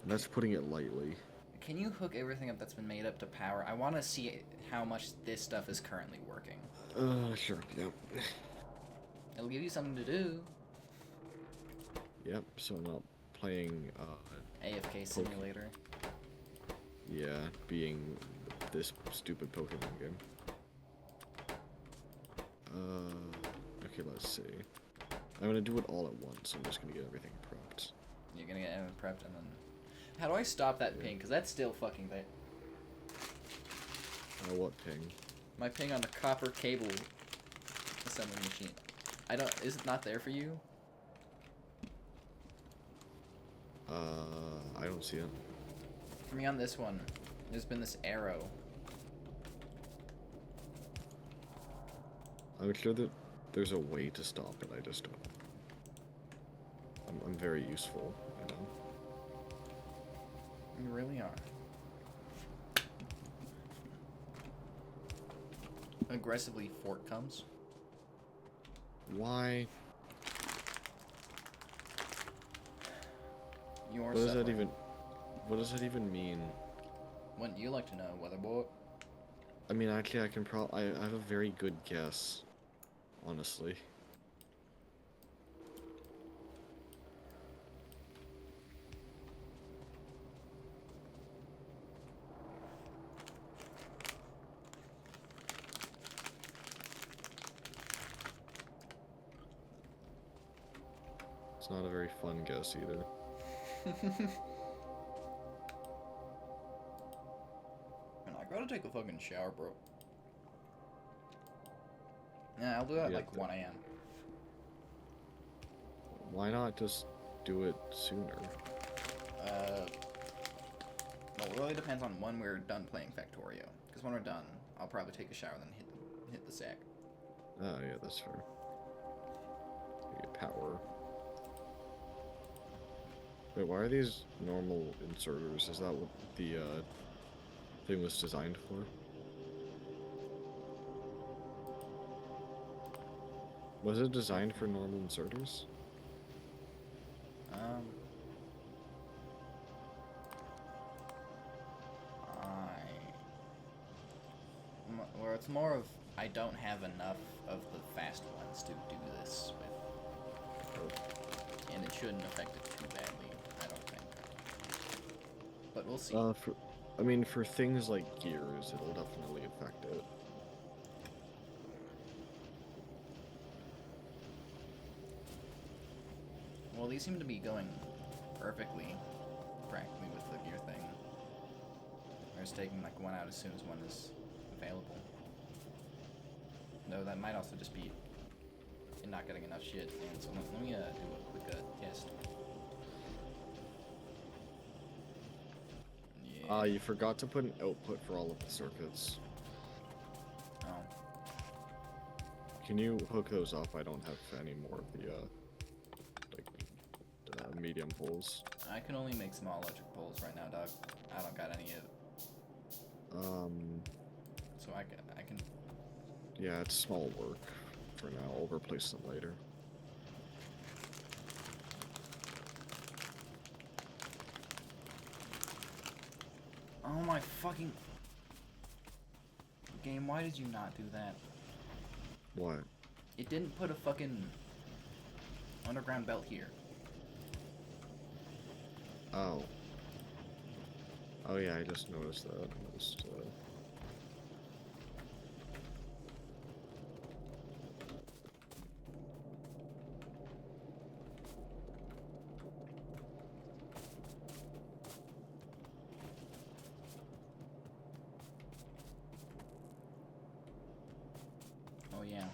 that's putting it lightly. Can you hook everything up that's been made up to power? I want to see how much this stuff is currently working. Sure, yep. It'll give you something to do. Yep, so I'm not playing, AFK Simulator. Yeah, being this stupid Pokemon game. Okay, let's see. I'm gonna do it all at once. I'm just gonna get everything prepped. You're gonna get everything prepped and then... How do I stop that ping? Because that's still fucking there. What ping? My ping on the copper cable assembly machine. Is it not there for you? I don't see it. For me on this one, there's been this arrow. I'm sure that there's a way to stop it, I just don't. I'm very useful, you know? You really are. Aggressively fork comes. Why? You're What does that suffering. what does that even mean? Wouldn't you like to know, Weatherboy? I mean, actually, I can I have a very good guess, honestly. It's not a very fun guess either. Man, I gotta take a fucking shower, bro. Yeah, I'll do that at Yeah, like 1 a.m. Why not just do it sooner? Well, it really depends on when we're done playing Factorio. Because when we're done, I'll probably take a shower and then hit the sack. Oh, yeah, that's fair. You get power. Wait, why are these normal inserters? Is that what the thing was designed for? Was it designed for normal inserters? Well, it's more of I don't have enough of the fast ones to do this with, and it shouldn't affect it too badly, I don't think. But we'll see. I mean, for things like gears, it'll definitely affect it. Well, these seem to be going perfectly, practically, with the gear thing. They're just taking like one out as soon as one is available. No, that might also just be not getting enough shit. And so let me do a quick test. Yeah. You forgot to put an output for all of the circuits. Oh. Can you hook those up? I don't have any more of the, medium poles. I can only make small electric poles right now, dog. I don't got any of So I can. Yeah, it's small work for now. I'll replace them later. Oh my fucking game! Why did you not do that? What? It didn't put a fucking underground belt here. Oh. Oh yeah, I just noticed that. Oh yeah.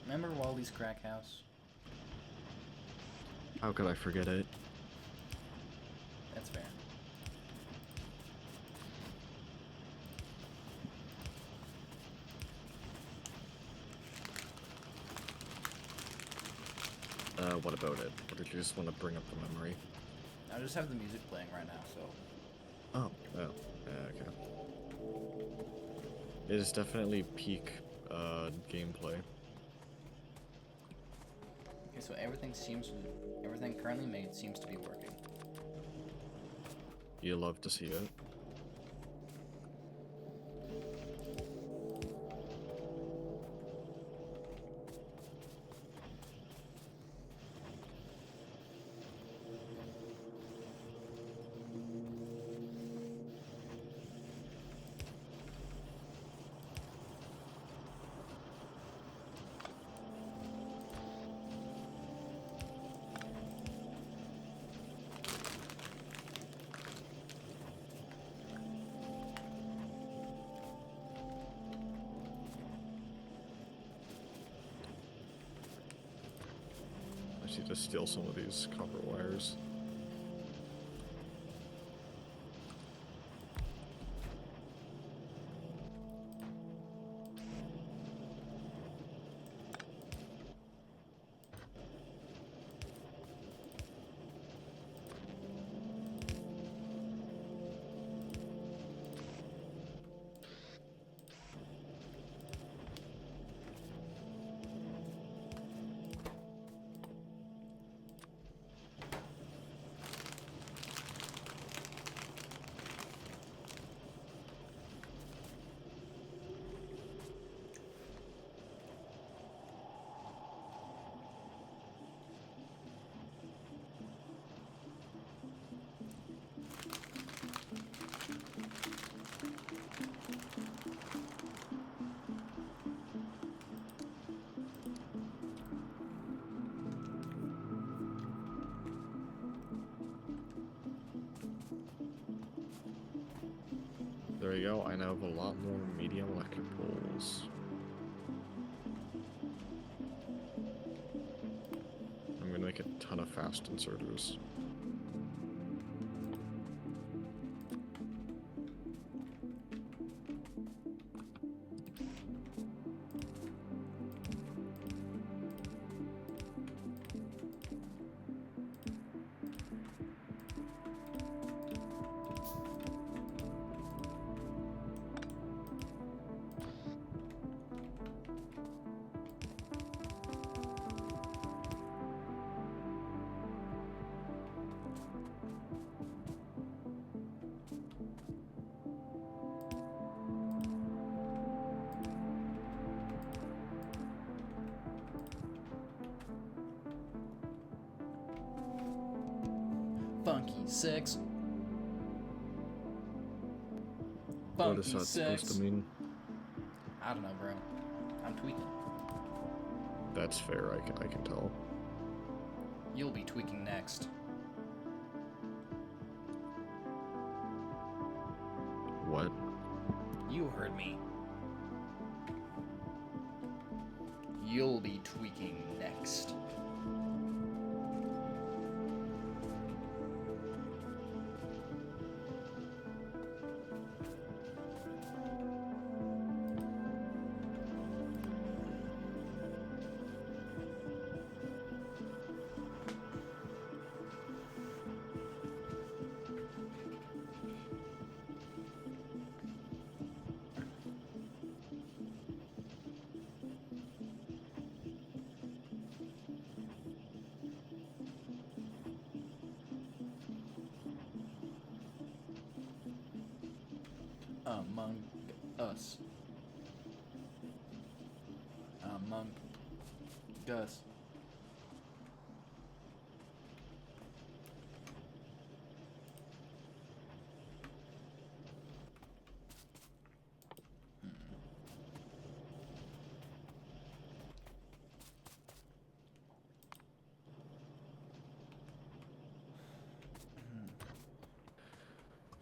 Remember Wally's crack house? How could I forget it? That's fair. What about it? Or did you just want to bring up the memory? I just have the music playing right now, so. Oh, yeah, okay. It is definitely peak, gameplay. Okay, so everything currently made seems to be working. You love to see it. I need to steal some of these copper wires. There you go, I now have a lot more medium electricals. I'm gonna make a ton of fast inserters. Funky six. What is Funky that supposed to mean? I don't know, bro. I'm tweaking. That's fair, I can tell. You'll be tweaking next. What? You heard me. You'll be tweaking next. Among us. Among us.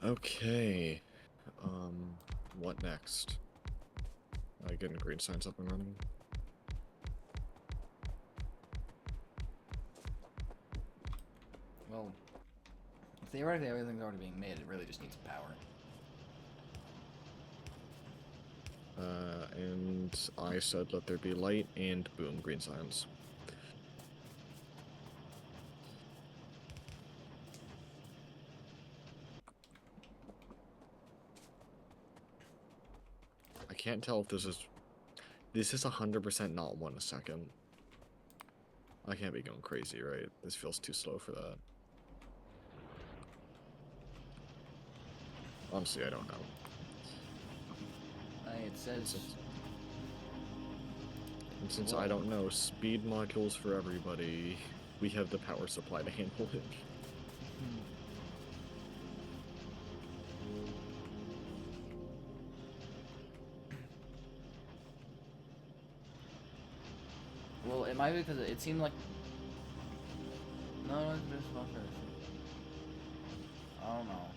Okay. What next? Getting green signs up and running. Well, theoretically everything's already being made. It really just needs power. And I said let there be light, and boom, green signs. I can't tell if this is 100% not 1 a second. I can't be going crazy, right? This feels too slow for that. Honestly, I don't know. It says... And since Whoa. I don't know, speed modules for everybody, we have the power supply to handle it. Well, it might be because it seemed like... No, it's not first. I don't know.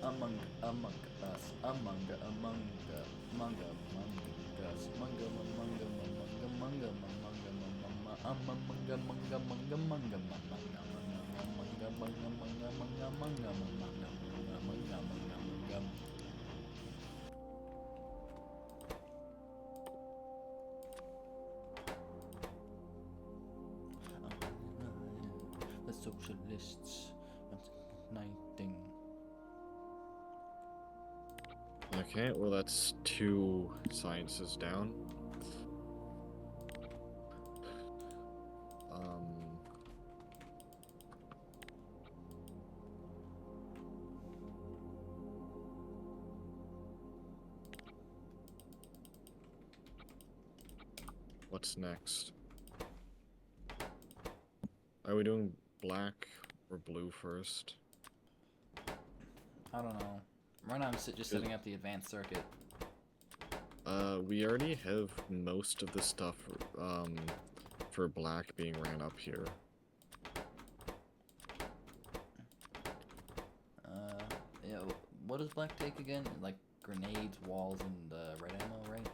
Among us, among us, among us, among us, the socialists uniting. Okay, well that's 2 sciences down. What's next? Are we doing black or blue first? I don't know. Right now I'm just setting up the advanced circuit. We already have most of the stuff, for black being ran up here. Yeah, what does black take again? Like grenades, walls, and red ammo, right?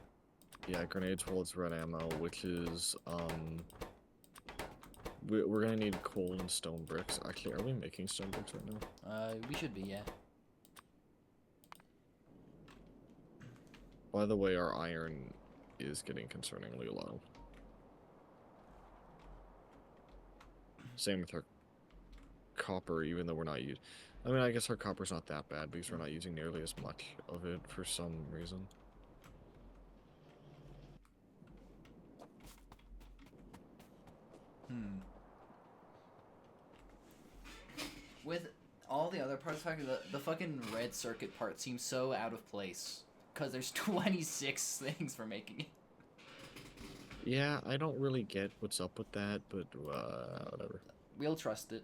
Yeah, grenades, walls, red ammo, which is, we're gonna need coal and stone bricks. Actually, are we making stone bricks right now? We should be, yeah. By the way, our iron is getting concerningly low. Same with our copper, even though we're not using... I mean, I guess our copper's not that bad because we're not using nearly as much of it for some reason. With all the other parts, the fucking red circuit part seems so out of place. Because there's 26 things for making it. Yeah, I don't really get what's up with that, but, whatever. We'll trust it.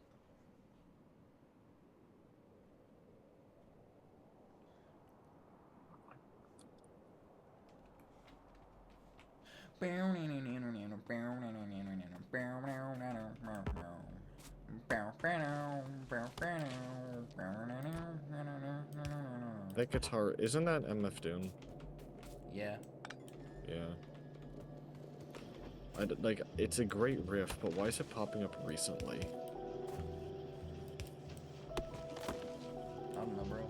That guitar, isn't that MF Doom? Yeah. Yeah. Like, it's a great riff, but why is it popping up recently? I don't know, bro.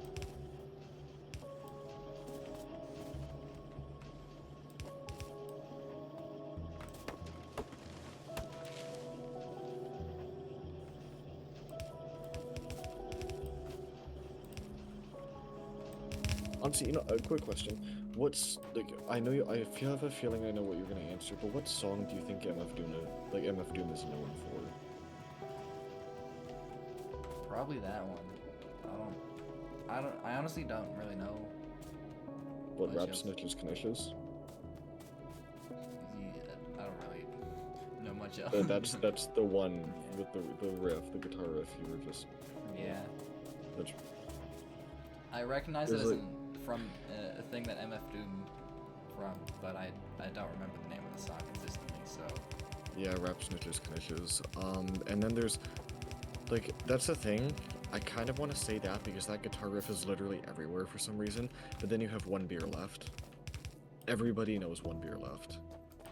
Honestly, you know, a quick question. What's, like, I know you, I have a feeling I know what you're gonna answer, but what song do you think MF Doom is known for? Probably that one. I honestly don't really know. What, Much rap else. snitches knishes? Yeah, I don't really know much else. That's the one with the riff, the guitar riff. You were just. Yeah. Which, I recognize it there's as like, from a thing that MF Doom from, but I don't remember the name of the song consistently. So yeah, rap snitches knishes. And then there's like that's the thing. I kind of want to say that because that guitar riff is literally everywhere for some reason. But then you have one beer left. Everybody knows one beer left.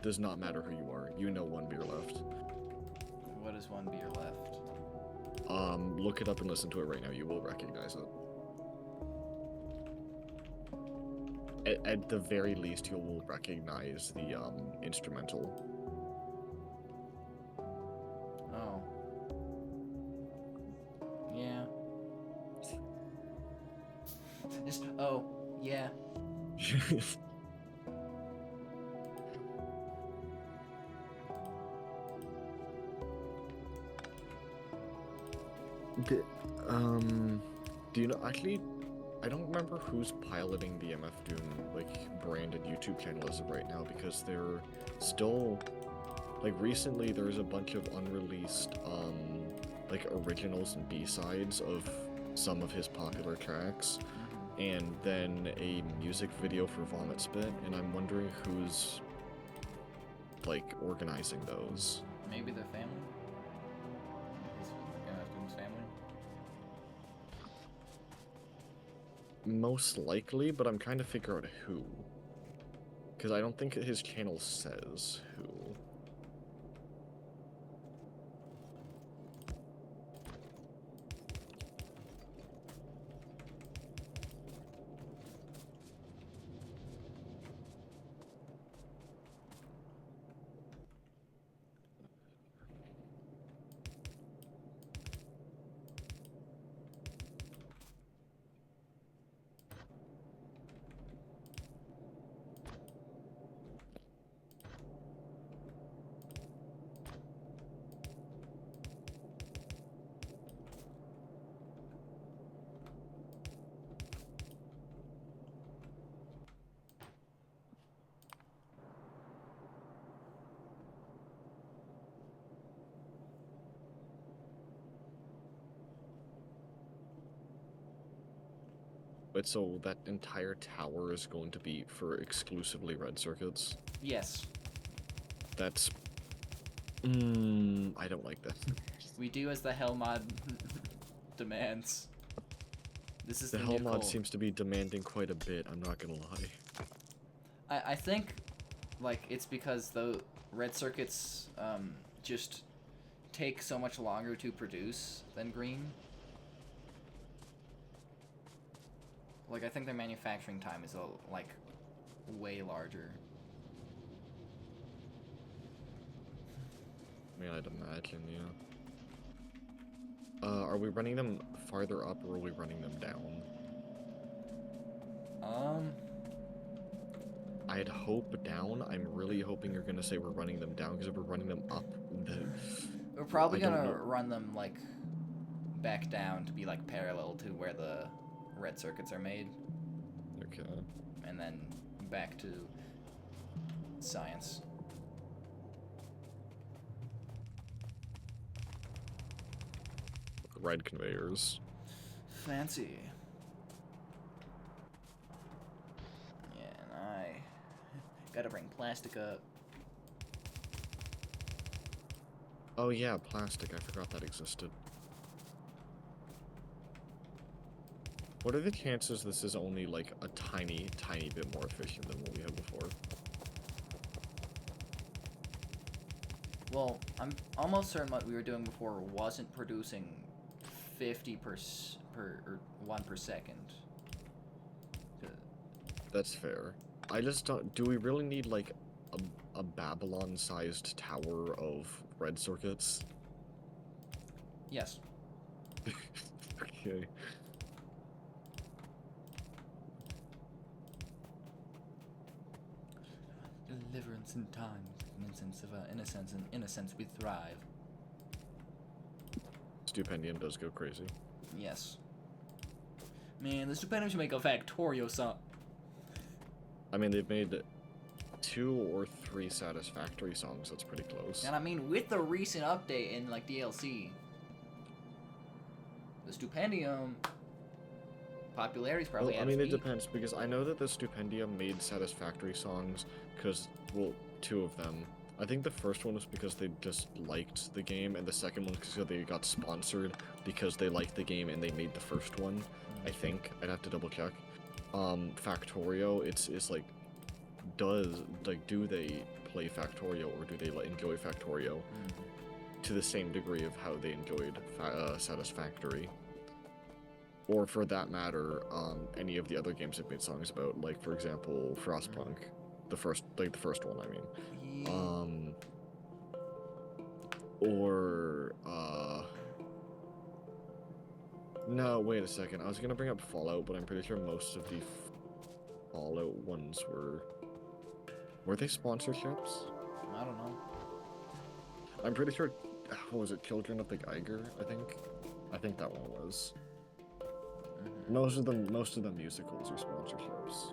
Does not matter who you are. You know one beer left. what is one beer left? Look it up and listen to it right now. You will recognize it. At the very least, you will recognize the instrumental. Oh. Yeah. Just oh yeah. The, do you know, actually, I don't remember who's piloting the MF Doom, like, branded YouTube channel as of right now, because they're still, like, recently there's a bunch of unreleased, like, originals and B-sides of some of his popular tracks, and then a music video for Vomit Spit, and I'm wondering who's, like, organizing those. Maybe their family. MF Doom's family. Most likely, but I'm trying to figure out who. Because I don't think his channel says who. But so that entire tower is going to be for exclusively red circuits? Yes. That's... I don't like that. We do as the hell mod demands. This is The the hell new mod code. seems to be demanding quite a bit, I'm not gonna lie. I think, like, it's because the red circuits just take so much longer to produce than green. Like, I think their manufacturing time is, like, way larger. I mean, I'd imagine, yeah. Are we running them farther up, or are we running them down? I'd hope down. I'm really hoping you're gonna say we're running them down, because if we're running them up, We're probably I don't gonna know. run them, like, back down to be, like, parallel to where the red circuits are made. Okay. And then back to science. Red conveyors. Fancy. Yeah, and I gotta bring plastic up. Oh yeah, plastic. I forgot that existed. What are the chances this is only like a tiny, tiny bit more efficient than what we had before? Well, I'm almost certain what we were doing before wasn't producing 50 per 1 per second. That's fair. I just don't... Do we really need, like, a Babylon-sized tower of red circuits? Yes. Okay. Deliverance in time, innocence of innocence, and innocence we thrive. Stupendium does go crazy. Yes. Man, the Stupendum should make a Factorio song. I mean, they've made 2 or 3 Satisfactory songs. That's pretty close. And I mean, with the recent update in like DLC, the Stupendium popularity's probably Well, at I mean, its it peak. depends, because I know that the Stupendium made Satisfactory songs, because, well, 2 of them. I think the first one was because they just liked the game, and the second one because they got sponsored because they liked the game and they made the first one. I think. I'd have to double check. Factorio, it's like, do they play Factorio, or do they enjoy Factorio to the same degree of how they enjoyed Satisfactory? Or for that matter, any of the other games they've made songs about, like for example, Frostpunk, the first one, I mean. Or no, wait a second. I was gonna bring up Fallout, but I'm pretty sure most of the Fallout ones were they sponsorships? I don't know. I'm pretty sure. What was it? Children of the Geiger, I think. I think that one was. Most of the musicals are sponsorships.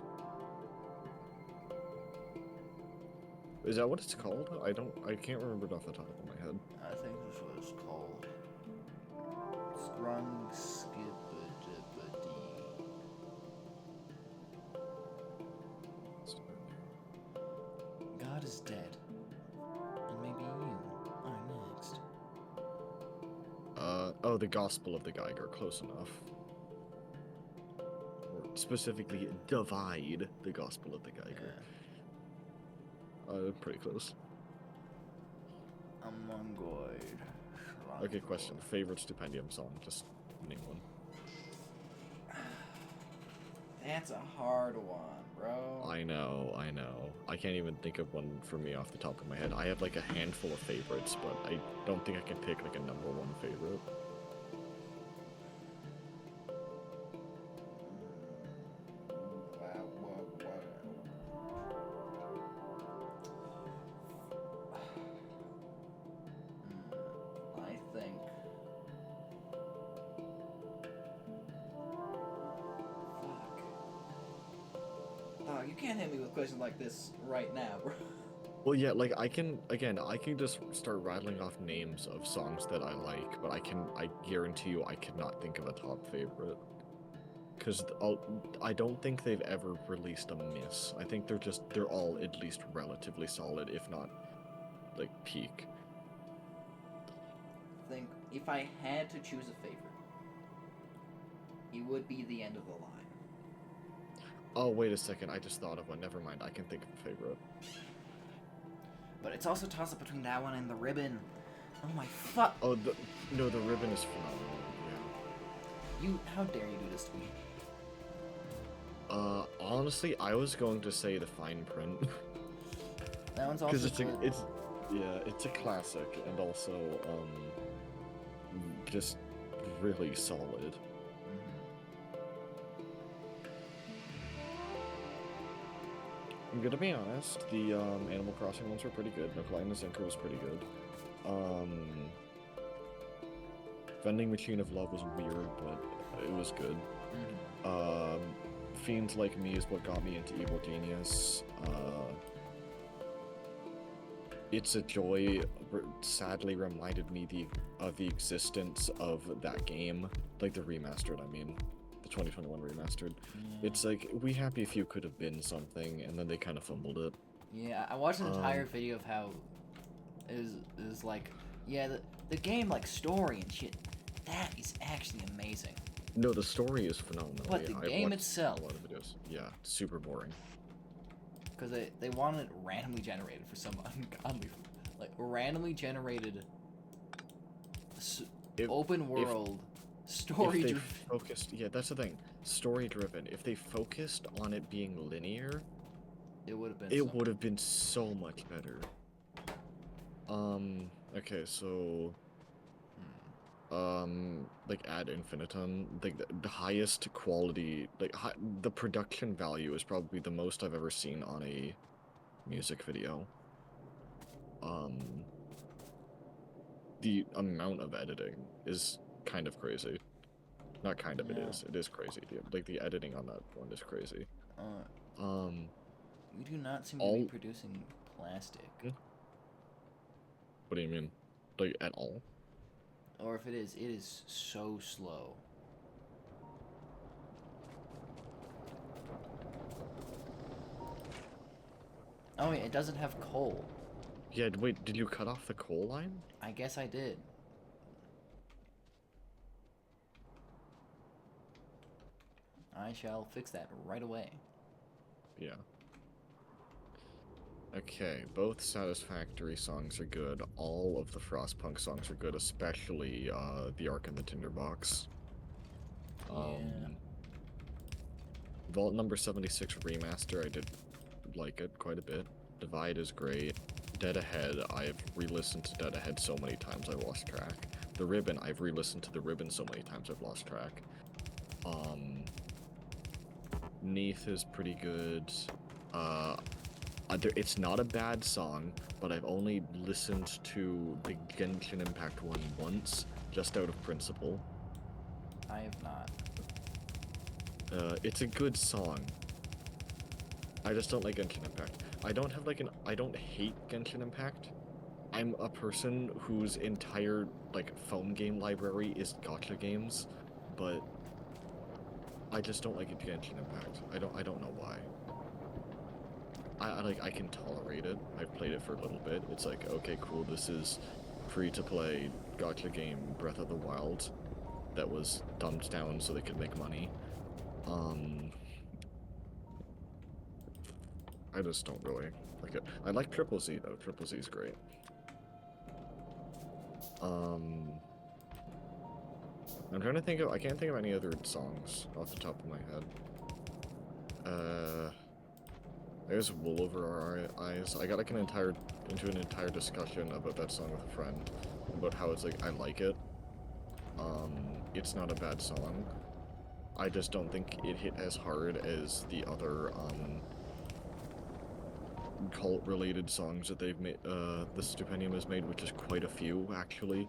Is that what it's called? I can't remember it off the top of my head. I think this was called Scrung Skippity. God is dead. And maybe you are next. Oh, the Gospel of the Geiger, close enough. Or specifically, Divide the Gospel of the Geiger. Yeah. Pretty close. A Mongoid. Okay, question. Favorite Stupendium song? Just name one. That's a hard one, bro. I know. I can't even think of one for me off the top of my head. I have like a handful of favorites, but I don't think I can pick like a #1 favorite. I think. Fuck. Oh, you can't hit me with questions like this right now, bro. Well, yeah, like I can just start rattling off names of songs that I like, but I guarantee you I cannot think of a top favorite. Because I don't think they've ever released a miss. I think they're all at least relatively solid, if not, like, peak. I think if I had to choose a favorite, it would be The End of the Line. Oh, wait a second, I just thought of one. Never mind, I can think of a favorite. But it's also tossed up between that one and The Ribbon. Oh my fuck! Oh, no, The Ribbon is phenomenal, yeah. How dare you do this to me? Honestly, I was going to say The Fine Print. That one's also good. It's a classic, and also, just really solid. I'm gonna be honest, the Animal Crossing ones were pretty good. No Climb the Zinker was pretty good. Vending Machine of Love was weird, but it was good. Fiends Like Me is what got me into Evil Genius. It's a Joy sadly reminded me of the existence of that game, like the remastered, I mean. The 2021 remastered. It's like, We Happy Few could have been something, and then they kind of fumbled it. Yeah, I watched an entire video of how it was like, yeah, the game, like, story and shit, that is actually amazing. No, the story is phenomenal. But yeah, the game itself, a lot of videos. Yeah, super boring. because they wanted it randomly generated for some ungodly, like, randomly generated open world story driven. Focused, yeah, that's the thing. Story driven. If they focused on it being linear, It would have been. it would have been so much better. Okay, so like ad infinitum, like the highest quality, like the production value is probably the most I've ever seen on a music video. The amount of editing is kind of crazy. Not kind of, it Yeah. is. It is crazy. Like, the editing on that one is crazy. We do not seem to be All... producing plastic. What do you mean? Like, at all? Or if it is so slow. Oh wait, it doesn't have coal. Yeah, wait, did you cut off the coal line? I guess I did. I shall fix that right away. Yeah. Okay, both Satisfactory songs are good. All of the Frostpunk songs are good, especially The Ark and the Tinderbox. Yeah. Vault number 76 remaster, I did like it quite a bit. Divide is great. Dead Ahead, I've re-listened to Dead Ahead so many times I've lost track. The Ribbon, I've re-listened to The Ribbon so many times I've lost track. Neath is pretty good. It's not a bad song, but I've only listened to the Genshin Impact one once, just out of principle. I have not. It's a good song. I just don't like Genshin Impact. I don't hate Genshin Impact. I'm a person whose entire, like, phone game library is gacha games, but I just don't like Genshin Impact. I don't know why. I can tolerate it. I've played it for a little bit. It's like, okay, cool, this is free-to-play gacha game Breath of the Wild that was dumbed down so they could make money. I just don't really like it. I like Triple Z, though. Triple Z is great. I'm trying to think of... I can't think of any other songs off the top of my head. There's Wool Over Our Eyes. I got like into an entire discussion about that song with a friend, about how it's like, I like it. It's not a bad song. I just don't think it hit as hard as the other, cult-related songs that they've made, the Stupendium has made, which is quite a few, actually.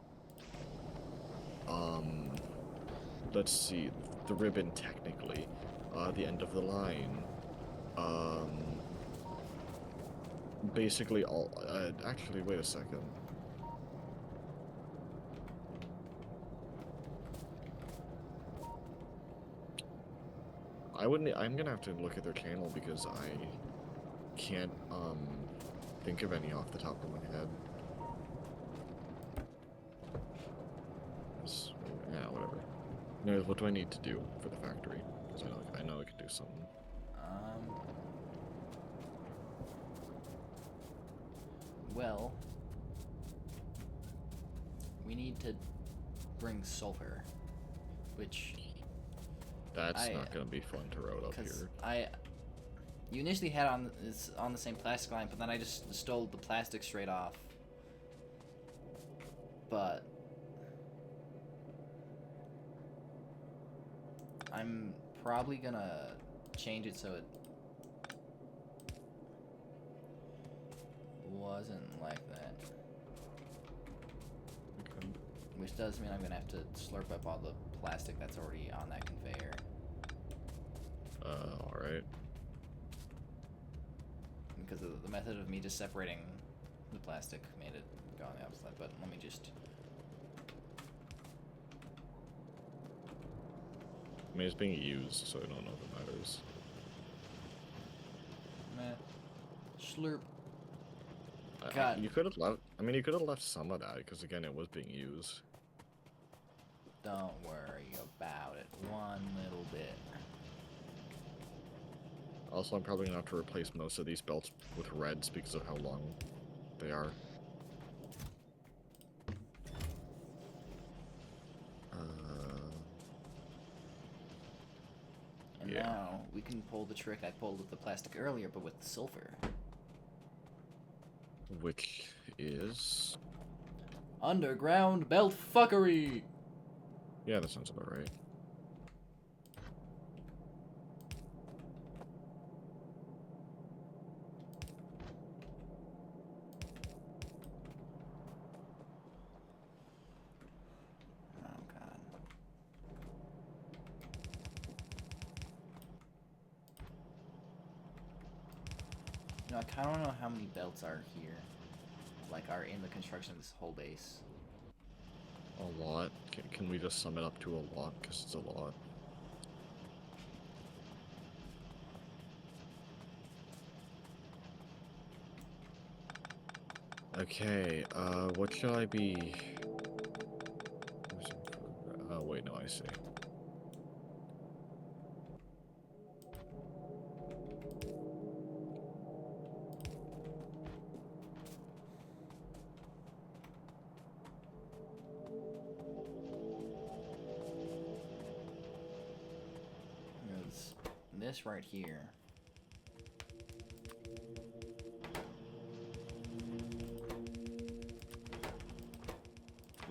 Let's see, The Ribbon, technically. The End of the Line. Basically all, actually, wait a second. I'm gonna have to look at their channel because I can't, think of any off the top of my head. Yeah, whatever. Anyways, what do I need to do for the factory? Because I know I could do something. Well, we need to bring sulfur, which... That's not gonna be fun to road up here. You initially had on the same plastic line, but then I just stole the plastic straight off. But I'm probably gonna change it so it wasn't like that. Okay. Which does mean I'm gonna have to slurp up all the plastic that's already on that conveyor. Alright. Because of the method of me just separating the plastic made it go on the opposite side, but let me just... I mean, it's being used, so I don't know if it matters. Meh. Slurp. God. You could have left... I mean, you could have left some of that, because again, it was being used. Don't worry about it one little bit. Also, I'm probably gonna have to replace most of these belts with reds because of how long they are. And yeah. now we can pull the trick I pulled with the plastic earlier, but with the sulfur. Which is... Underground belt fuckery! Yeah, that sounds about right. Oh god. I kind of want to know how many belts are here. Like, are in the construction of this whole base. A lot. Can we just sum it up to a lot? Because it's a lot. Okay, what should I be... Oh, wait, no, I see. There's this right here.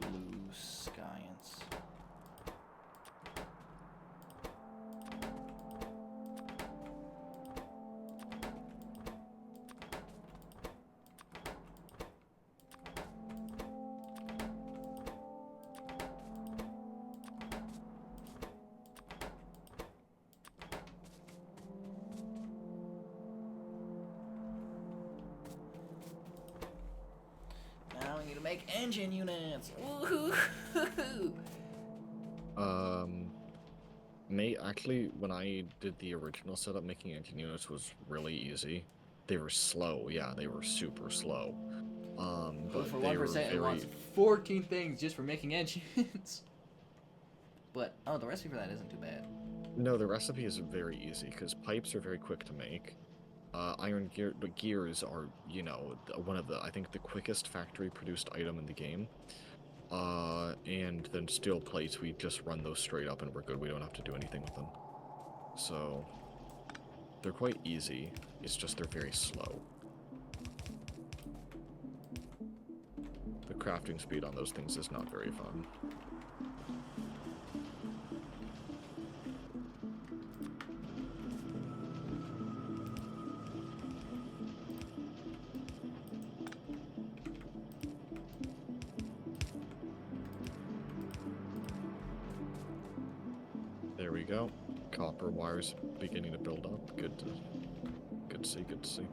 Blue science. Now we need to make engine units. Woohoo! Actually, when I did the original setup, making engine units was really easy. They were slow, yeah, they were super slow. But For they were 1%, it wants very... 14 things just for making engines. But, oh, the recipe for that isn't too bad. No, the recipe is very easy, because pipes are very quick to make. Iron gear, the gears are, you know, one of the, I think, the quickest factory-produced item in the game. And then steel plates, we just run those straight up and we're good. We don't have to do anything with them. So, they're quite easy. It's just they're very slow. The crafting speed on those things is not very fun. There we go. Copper wires beginning to build up. Good to see, good to see.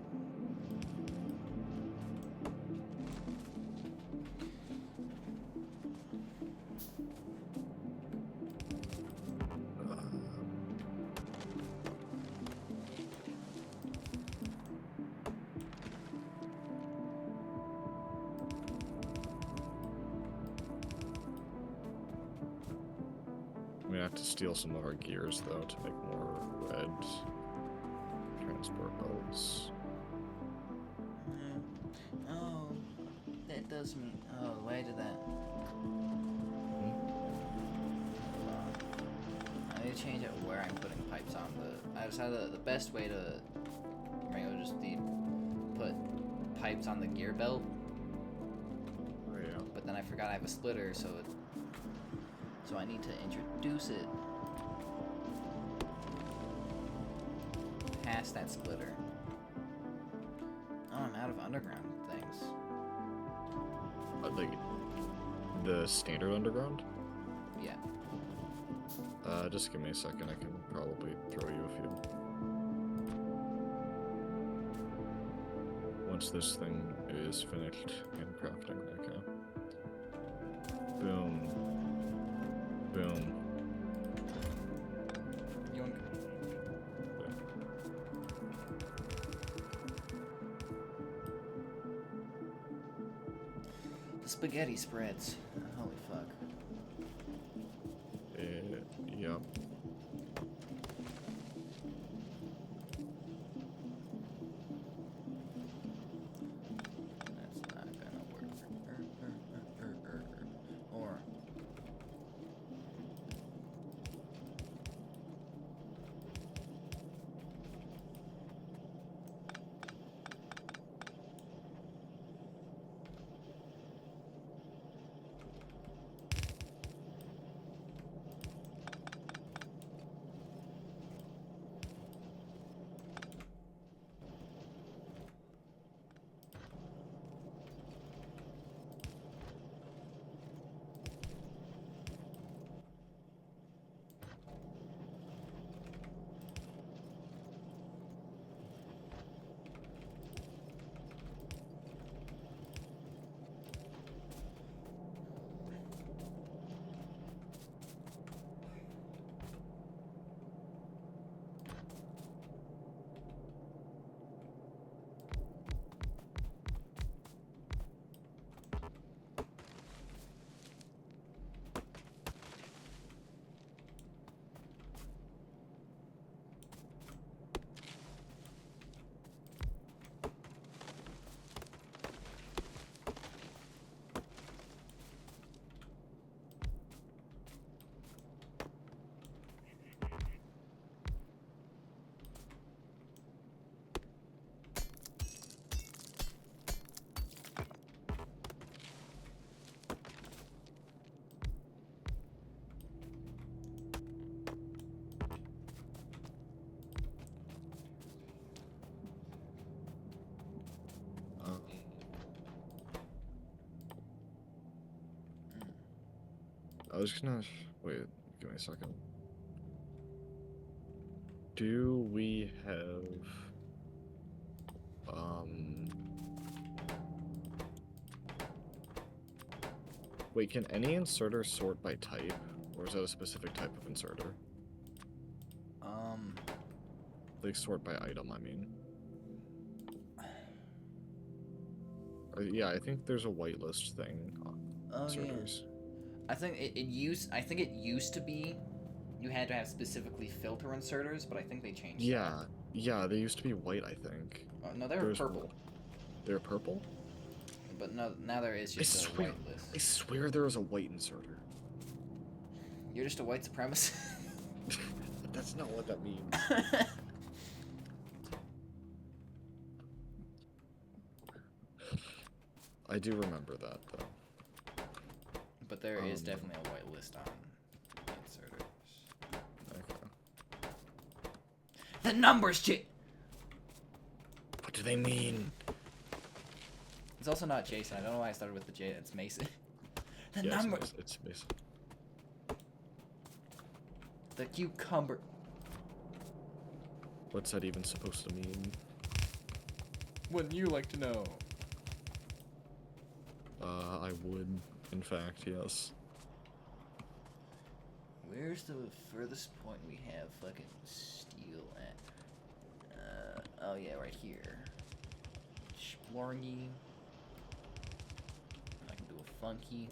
We have to steal some of our gears, though, to make more red transport belts. Oh, that does mean. Oh, why did that? I need to change it where I'm putting pipes on the. I decided the best way to. Maybe just put pipes on the gear belt. Oh, yeah. But then I forgot I have a splitter, so I need to introduce it past that splitter. Oh, I'm out of underground things. The standard underground? Yeah. Just give me a second. I can probably throw you a few. Once this thing is finished in crafting, okay. Boom. Boom. Yoink. The spaghetti spreads. Holy fuck. Yep. That's not gonna work. Or. I was gonna wait. Give me a second. Do we have Wait, can any inserter sort by type, or is that a specific type of inserter? Like sort by item, I mean. Yeah, I think there's a whitelist thing on inserters. Yeah. I think it used to be you had to have specifically filter inserters, but I think they changed that. Yeah, they used to be white, I think. No, they were purple. They're purple? But no, now there is just a white list. I swear there was a white inserter. You're just a white supremacist. That's not what that means. I do remember that, though. But there is definitely a white list on inserters. Okay. The numbers change. What do they mean? It's also not Jason. I don't know why I started with the J. It's Mason. The yeah, number. It's Mason. The cucumber. What's that even supposed to mean? Wouldn't you like to know? I would, in fact, yes. Where's the furthest point we have fucking steel at? Oh yeah, right here. Exploring. I can do a funky.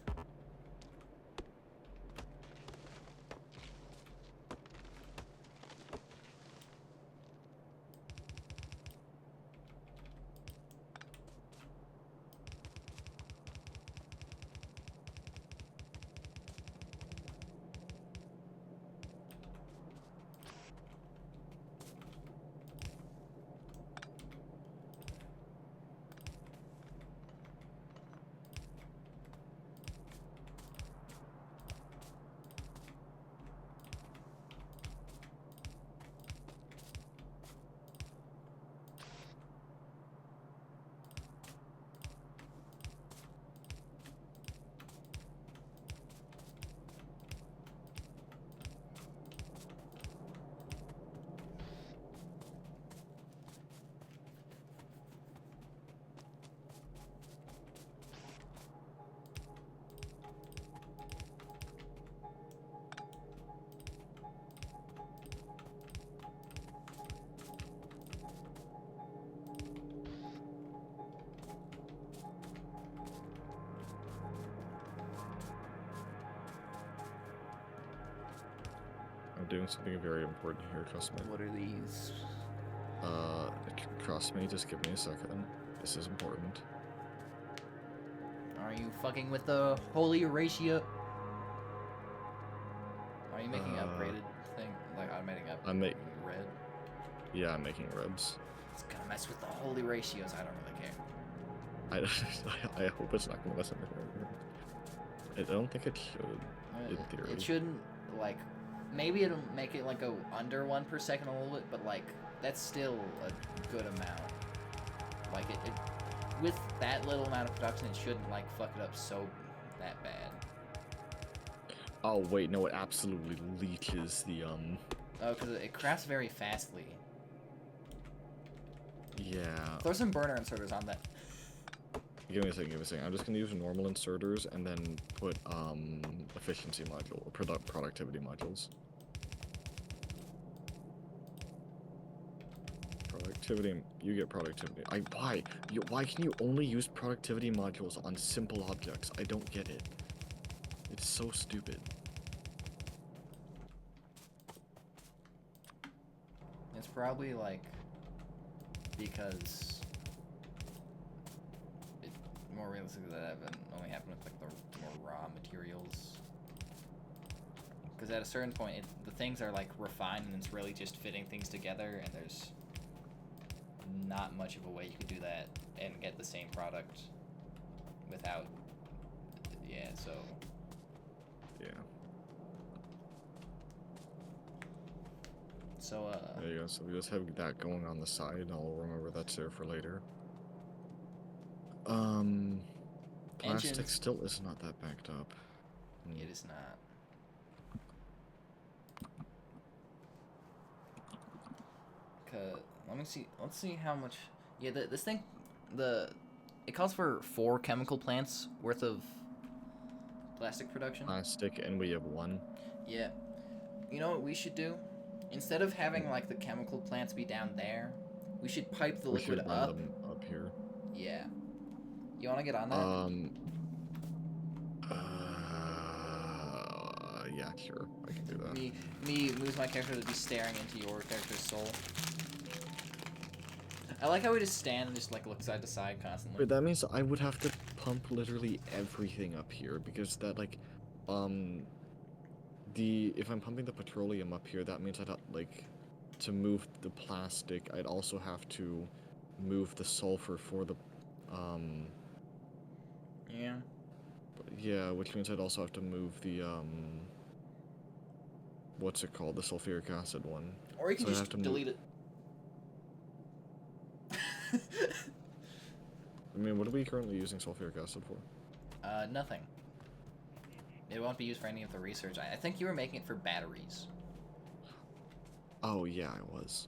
I'm doing something very important here, trust me. What are these? Trust me, just give me a second. This is important. Are you fucking with the holy ratio? Are you making upgraded thing? Like I'm making up. I'm making red. Yeah, I'm making reds. It's gonna mess with the holy ratios. I don't really care. I hope it's not gonna mess anything. I don't think it should. In theory. It shouldn't, like, maybe it'll make it like go under 1 per second a little bit, but like that's still a good amount. Like it with that little amount of production, it shouldn't like fuck it up so that bad. Oh wait, no, it absolutely leeches the Oh, because it crafts very fastly. Yeah. Throw some burner inserters on that. Give me a second. I'm just gonna use normal inserters and then put efficiency module or productivity modules. Productivity, you get productivity. Why can you only use productivity modules on simple objects? I don't get it. It's so stupid. It's probably like because it more realistically that only happened with like the more raw materials. Because at a certain point, the things are like refined and it's really just fitting things together, and there's not much of a way you could do that and get the same product without. Yeah, so. Yeah. So, there you go. So we just have that going on the side. I'll remember that's there for later. Plastic Engines. still is not that backed up. It is not. let me see. Let's see how much. Yeah, this thing, it calls for 4 chemical plants worth of plastic production. Plastic, and we have 1. Yeah. You know what we should do? Instead of having like the chemical plants be down there, we should pipe the We liquid should run up. them up here. Yeah. You want to get on that? Yeah, sure. I can do that. Me moves my character to be staring into your character's soul. I like how we just stand and just like look side to side constantly. But that means I would have to pump literally everything up here because that like, if I'm pumping the petroleum up here, that means I'd like, to move the plastic, I'd also have to move the sulfur for the, Yeah. yeah, which means I'd also have to move the, what's it called? The sulfuric acid one. Or you can So just delete it. I mean, what are we currently using sulfuric acid for? Nothing. It won't be used for any of the research. I think you were making it for batteries. Oh, yeah, I was.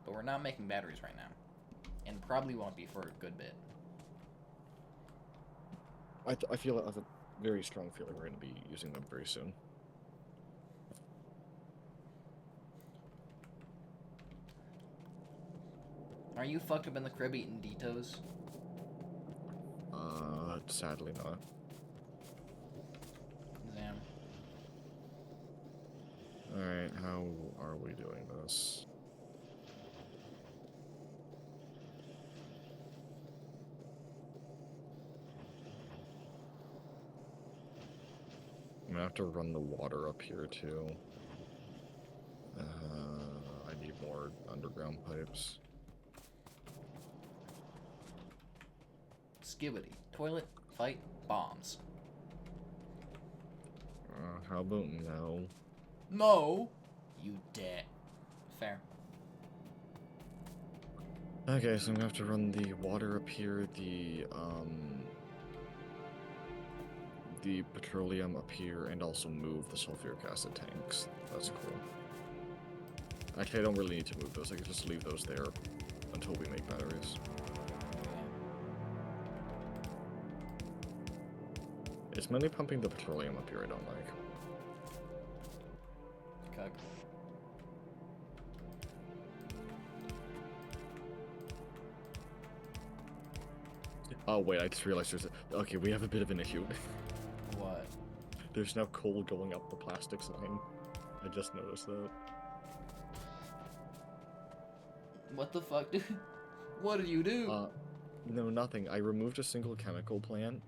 But we're not making batteries right now. And probably won't be for a good bit. I feel I have a very strong feeling we're going to be using them very soon. Are you fucked up in the crib eating Deto's? Sadly not. Damn. Alright, how are we doing this? I'm gonna have to run the water up here too. I need more underground pipes. Skibbity. Toilet, fight, bombs. How about no? No! You dead. Fair. Okay, so I'm gonna have to run the water up here, the petroleum up here, and also move the sulfuric acid tanks. That's cool. Actually, I don't really need to move those. I can just leave those there until we make batteries. It's mainly pumping the petroleum up here I don't like. Cuck. Oh wait, I just realized okay, we have a bit of an issue. What? There's now coal going up the plastics line. I just noticed that. What the fuck, dude? What did you do? No, nothing. I removed a single chemical plant,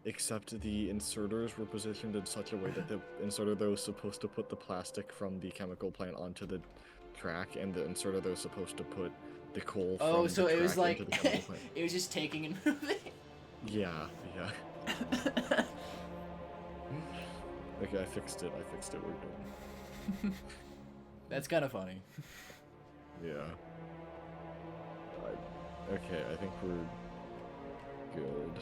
except the inserters were positioned in such a way that the inserter that was supposed to put the plastic from the chemical plant onto the track, and the inserter that was supposed to put the coal from the so it was track like into the chemical plant. it was just taking and moving. Yeah. Okay, I fixed it. We're good. That's kind of funny. Yeah. Okay, I think we're good.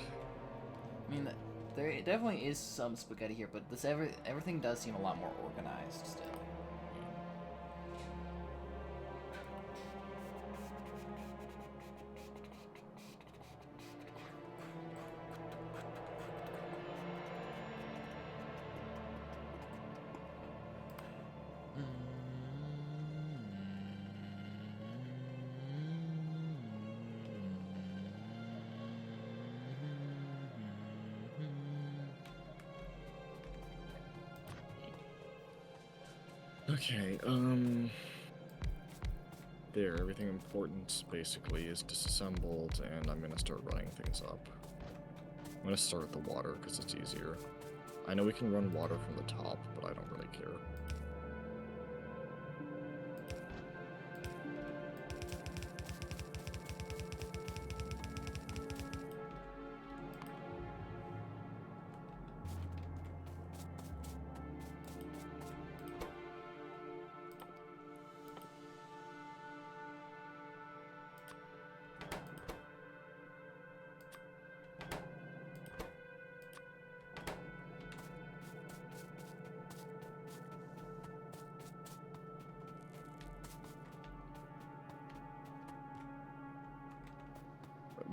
I mean, there definitely is some spaghetti here, but everything does seem a lot more organized still. Okay, there, everything important basically is disassembled, and I'm gonna start running things up. I'm gonna start with the water, because it's easier. I know we can run water from the top, but I don't really care.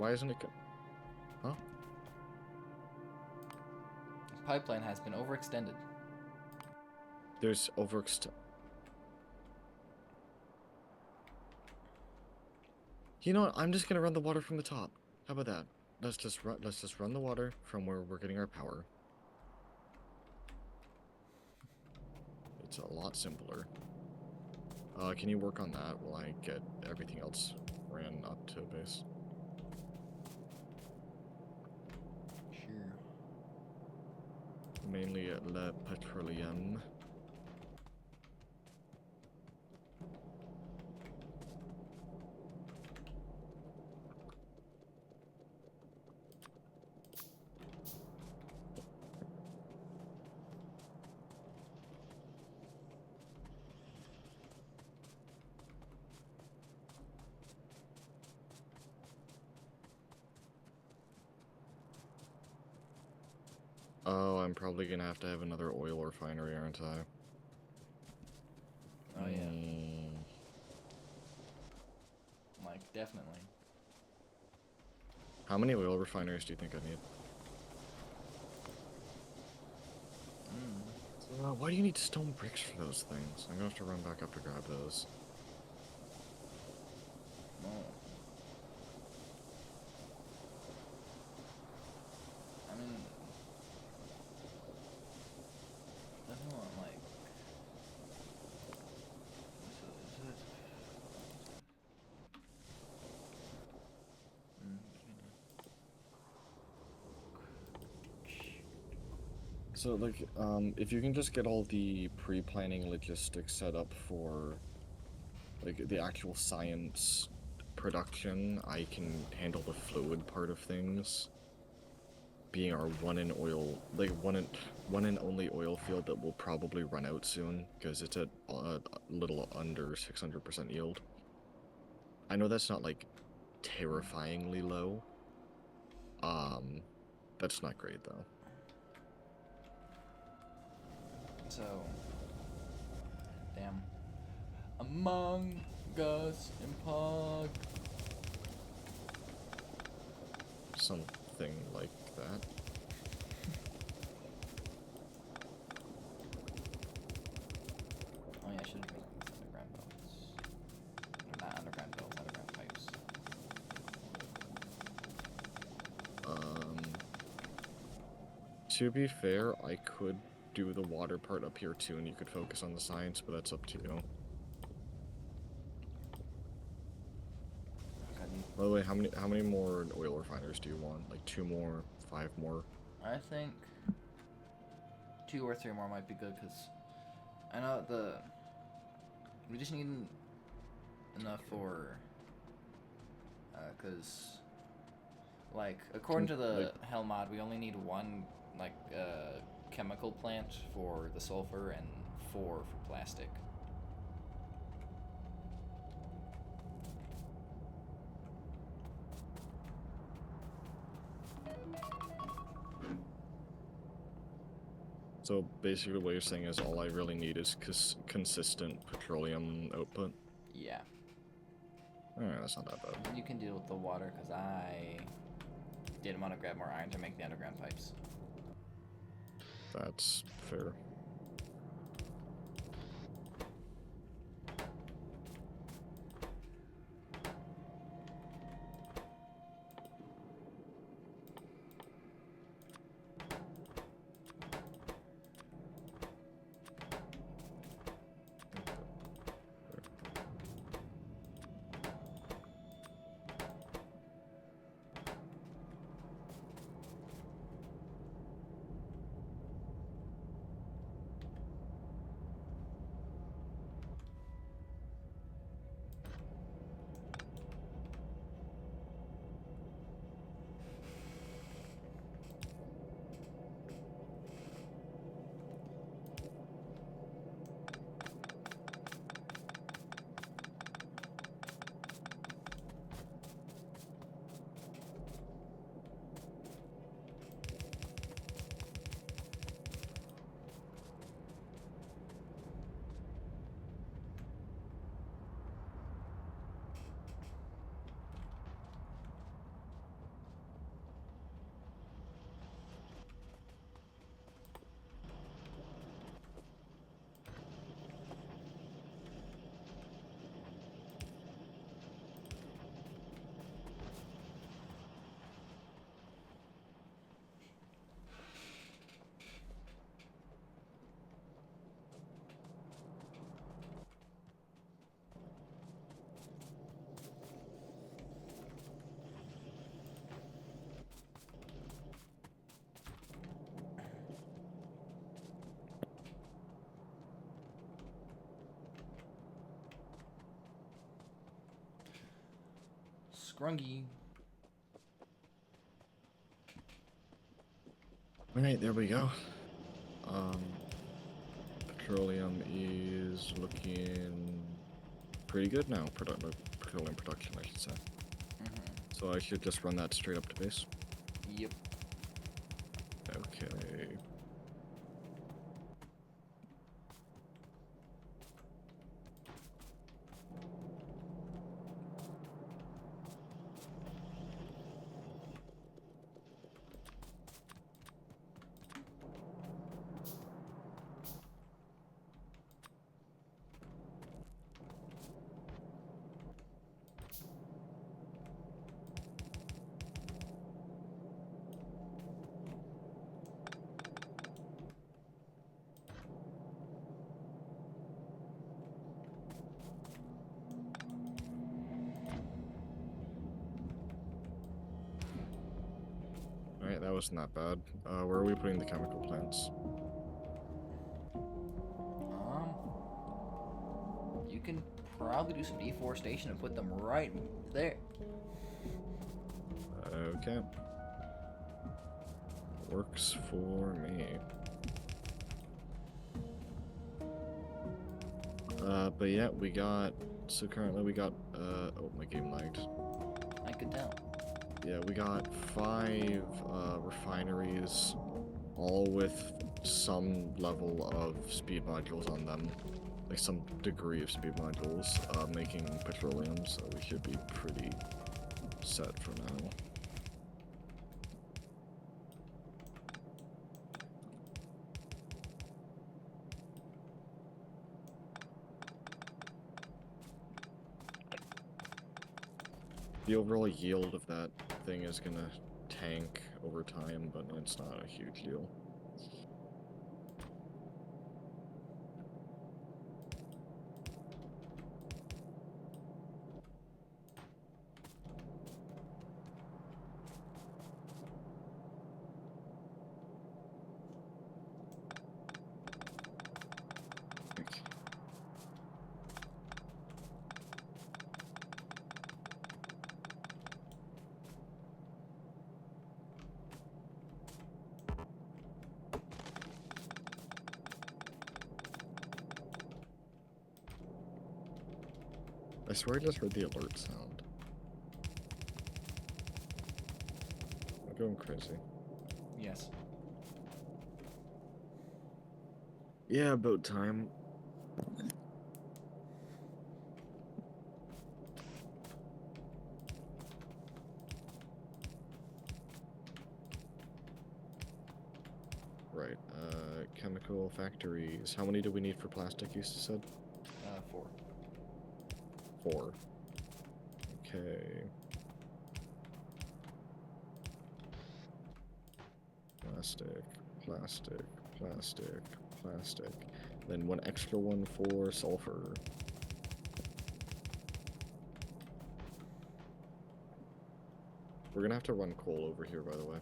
Why isn't it? Huh? This pipeline has been overextended. There's You know what? I'm just gonna run the water from the top. How about that? Let's just run the water from where we're getting our power. It's a lot simpler. Can you work on that while I get everything else ran up to base? Sure. Mainly at Le Petroleum. Oh, I'm probably gonna have to have another oil refinery, aren't I? Oh yeah. Like, definitely. How many oil refineries do you think I need? Why do you need stone bricks for those things? I'm gonna have to run back up to grab those. No. I mean, doesn't want like. So, like, if you can just get all the pre-planning logistics set up for, like, the actual science production, I can handle the fluid part of things. Being our one and only oil field that will probably run out soon, because it's at a little under 600% yield. I know that's not, like, terrifyingly low. That's not great, though. So, damn. Among Us and Pog. Something like that. Oh yeah, I should have made these underground belts. Or not underground belts, underground pipes. To be fair, I could do the water part up here too, and you could focus on the science, but that's up to you. By the way, how many more oil refiners do you want? Like 2 more, 5 more? I think 2 or 3 more might be good, because I know we just need enough for, because, like, according to the Hell mod, we only need 1, like, chemical plant for the sulfur and 4 for plastic. So basically what you're saying is all I really need is consistent petroleum output? Yeah. Alright, that's not that bad. And you can deal with the water, because I didn't want to grab more iron to make the underground pipes. That's fair. Scrungy. Alright, there we go. Petroleum is looking pretty good now. Petroleum production, I should say. So I should just run that straight up to base. Yep. Okay. Alright, that wasn't that bad. Where are we putting the chemical plants? You can probably do some deforestation and put them right there. Okay. Works for me. But yeah, we got... So currently we got, oh, my game lagged. I could tell. Yeah, we got 5 refineries, all with some level of speed modules on them. Like some degree of speed modules, making petroleum, so we should be pretty set for now. The overall yield of that thing is gonna tank over time, but it's not a huge deal. I swear I just heard the alert sound. I'm going crazy. Yes. Yeah, about time. Right, chemical factories. How many do we need for plastic, you said? 4. 4. Okay. Plastic, plastic, plastic, plastic. Then 1 extra one for sulfur. We're gonna have to run coal over here, by the way.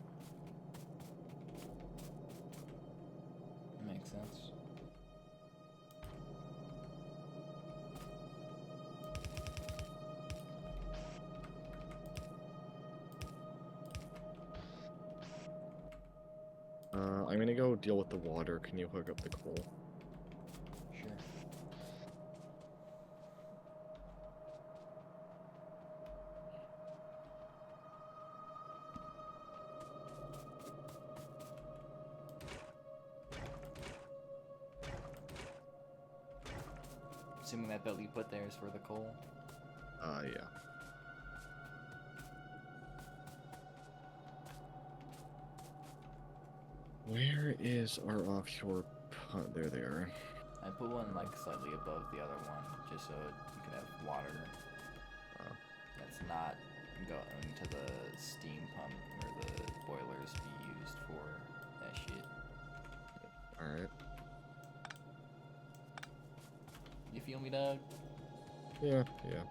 Makes sense. I'm gonna go deal with the water. Can you hook up the coal? Sure. Assuming that belt you put there is for the coal. Yeah. Where is our offshore pond? There they are. I put one like slightly above the other one, just so you can have water that's not going to the steam pump or the boilers be used for that shit. Alright. You feel me, dog? Yeah, yeah.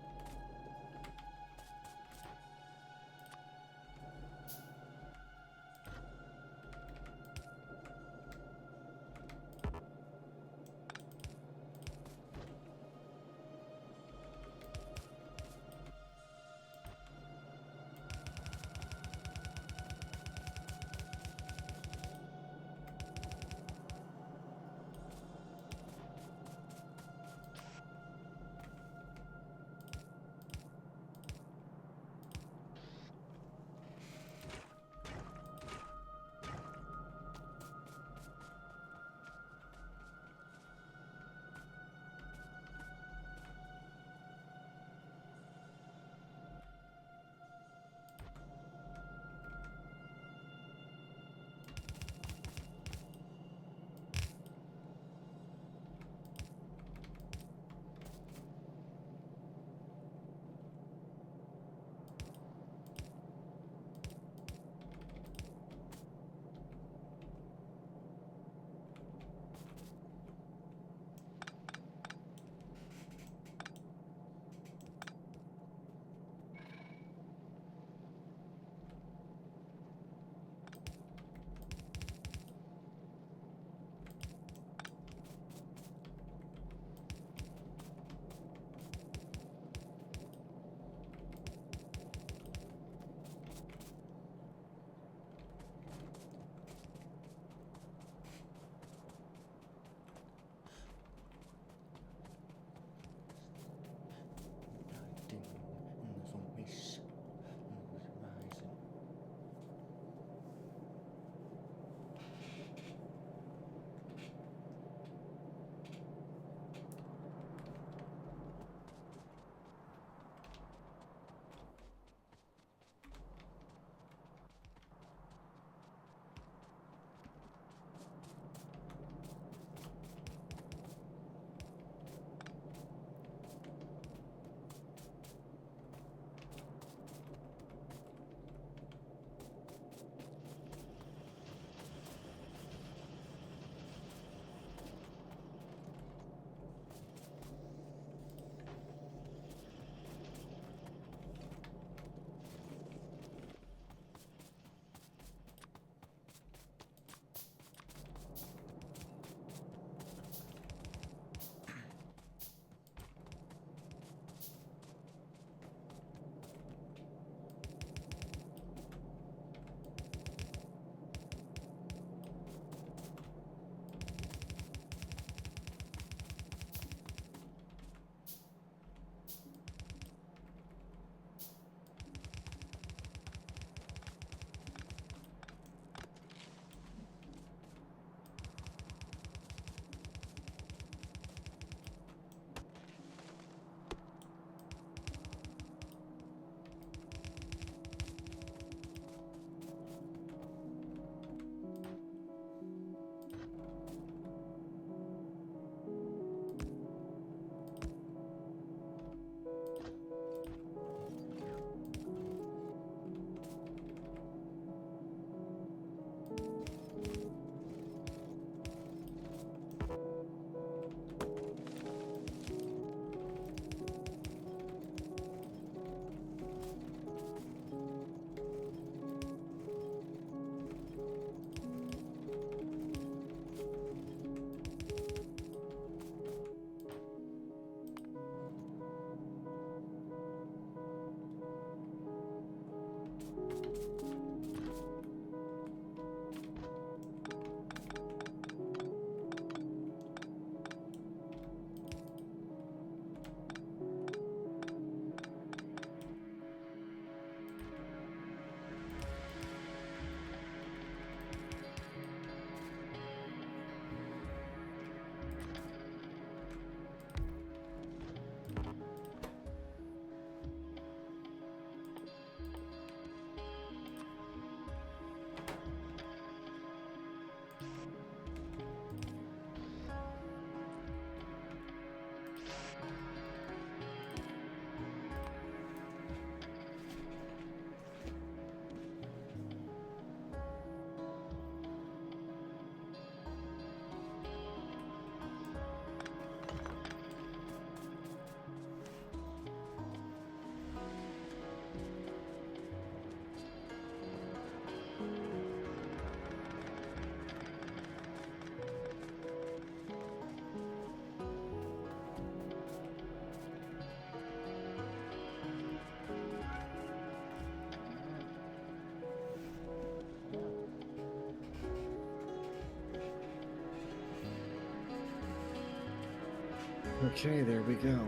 Okay, there we go.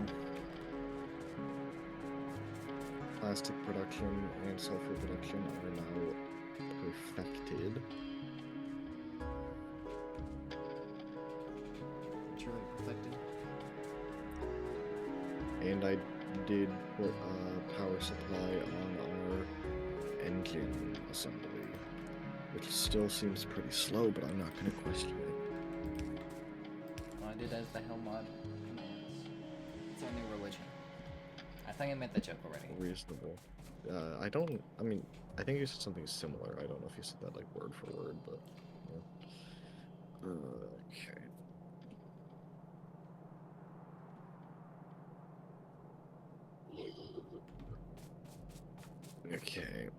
Plastic production and sulfur production are now perfected. Truly perfected. And I did put a power supply on our engine assembly, which still seems pretty slow, but I'm not going to question it. Well, I did as the hell mod commands. It's our new religion. I think I made the joke already. Reasonable. I mean, I think you said something similar. I don't know if you said that like word for word, but yeah. Okay. Okay.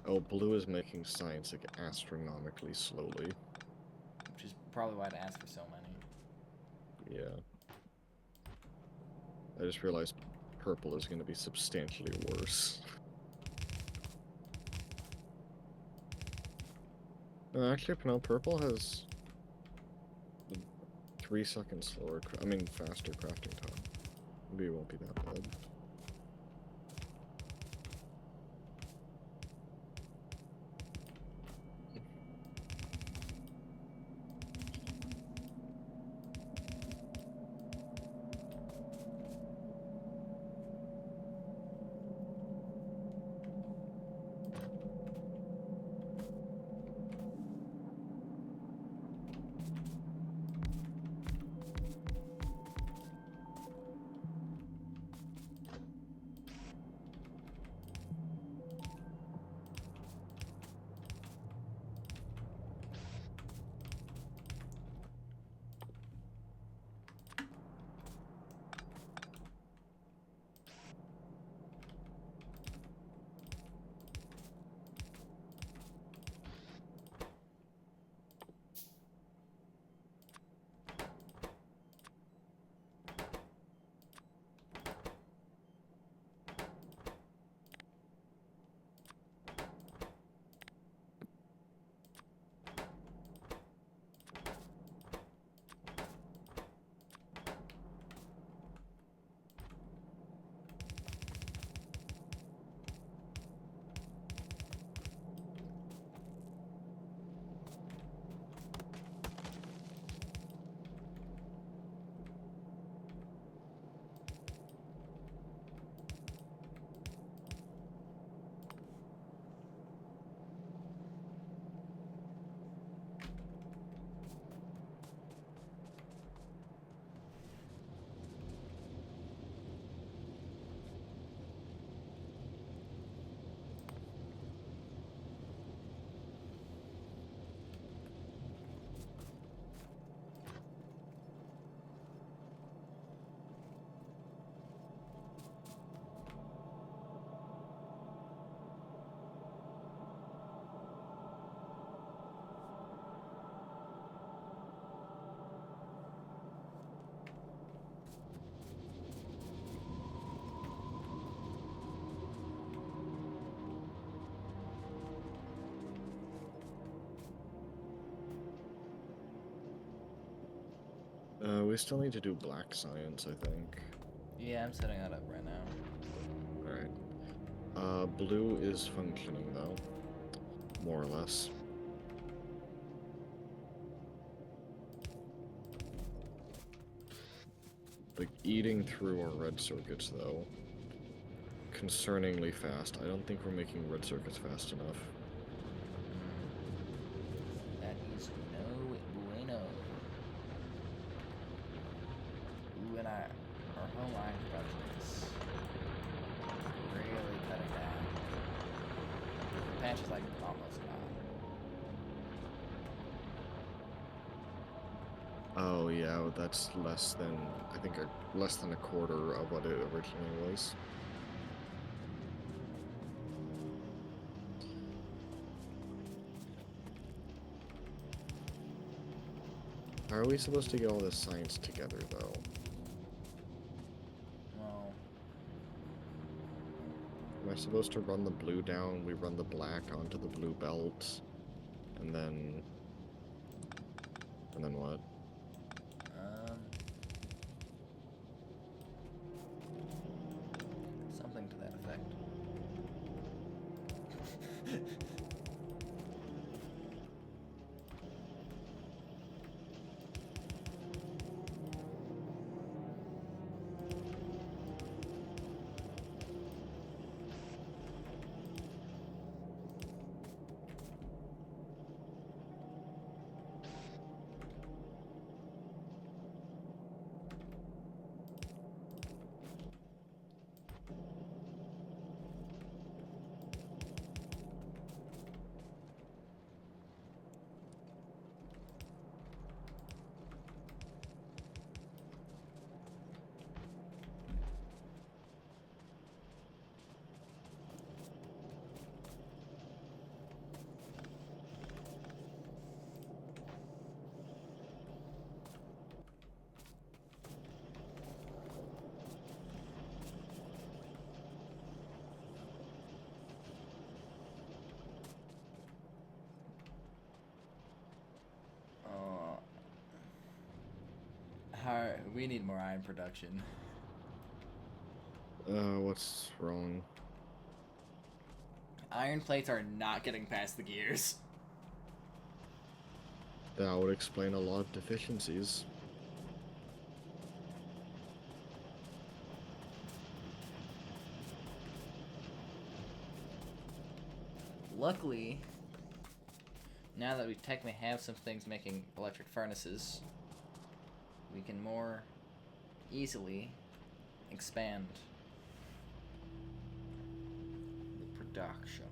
Oh, blue is making science like astronomically slowly. Which is probably why I asked for so many. Yeah. I just realized purple is going to be substantially worse. No, actually, no, purple has 3 seconds slower, faster crafting time. Maybe it won't be that bad. We still need to do black science, I think. Yeah, I'm setting that up right now. Alright. Blue is functioning, though. More or less. Like, eating through our red circuits, though. Concerningly fast. I don't think we're making red circuits fast enough. That is no bueno. Ooh, and our home line production is really cutting down. patch is like almost gone. Oh yeah, that's less than, I think, less than a quarter of what it originally was. How are we supposed to get all this science together, though? Well, Am I supposed to run the blue down, we run the black onto the blue belt, and then what? Something to that effect. We need more iron production. What's wrong? Iron plates are not getting past the gears. That would explain a lot of deficiencies. Luckily, now that we technically have some things making electric furnaces, we can more easily expand the production.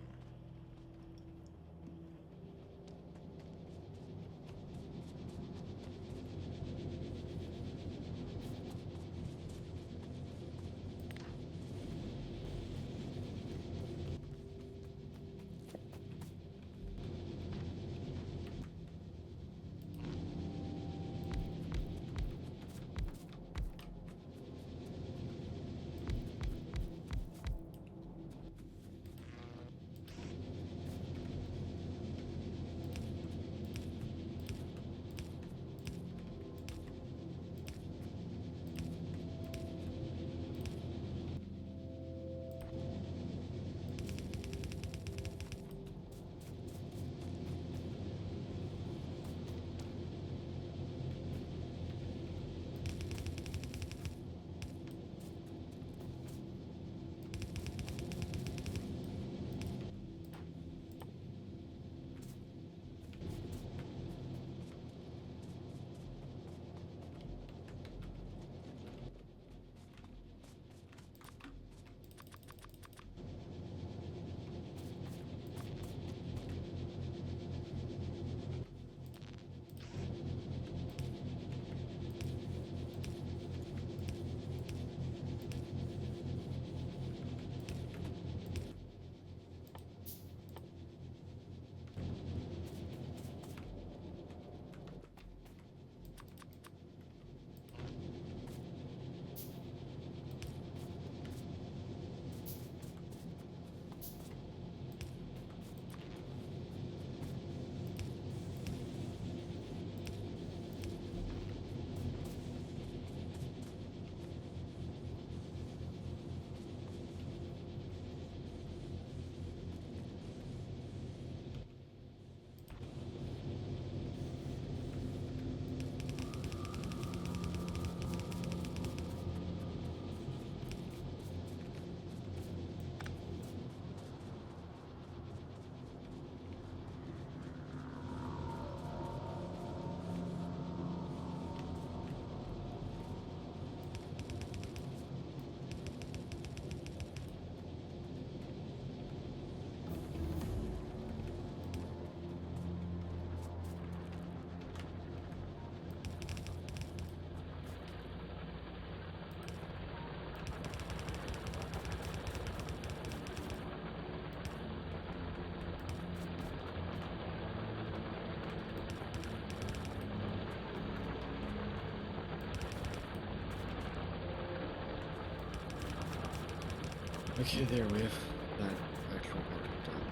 Okay, there we have that actual part done.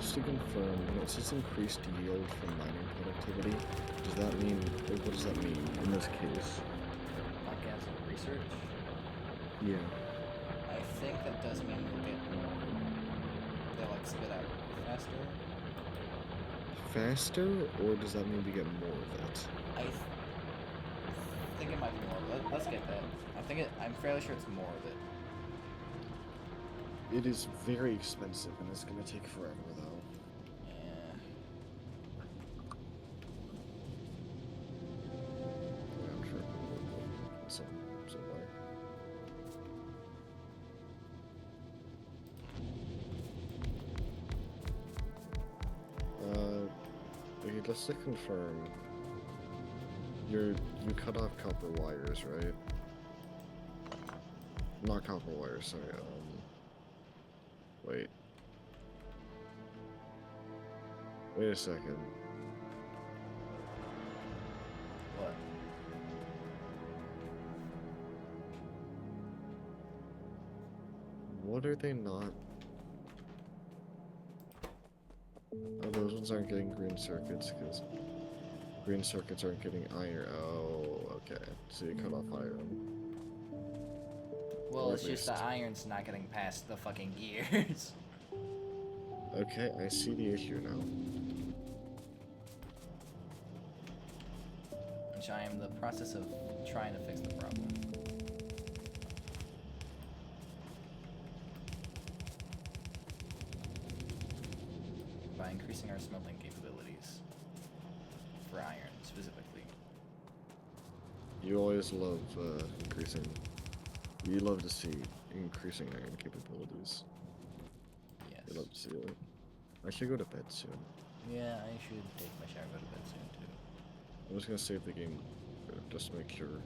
Just to confirm, when it says increased yield from mining productivity, does that mean, what does that mean in this case? Podcast and research. Yeah. I think that does mean you'll get more. They'll like spit out faster. Faster, or does that mean we get more of it? Think it might be more. Let's get that. I'm fairly sure it's more of it. It is very expensive, and it's gonna take forever, though. Yeah. Yeah, I'm sure somewhere. Okay, just to confirm, you cut off copper wires, right? Not copper wires, sorry, wait. Wait a second. What? What are they not? Oh, those ones aren't getting green circuits, because green circuits aren't getting iron. Oh, okay. So you cut off iron. Well, Or it's at just the least. iron's not getting past the fucking gears. Okay, I see the issue now. Which I am in the process of trying to fix the problem. By increasing our smelting capabilities. For iron, specifically. You always love increasing. You love to see increasing iron capabilities. Yes. You love to see it. I should go to bed soon. Yeah, I should take my shower and go to bed soon, too. I'm just gonna save the game just to make sure.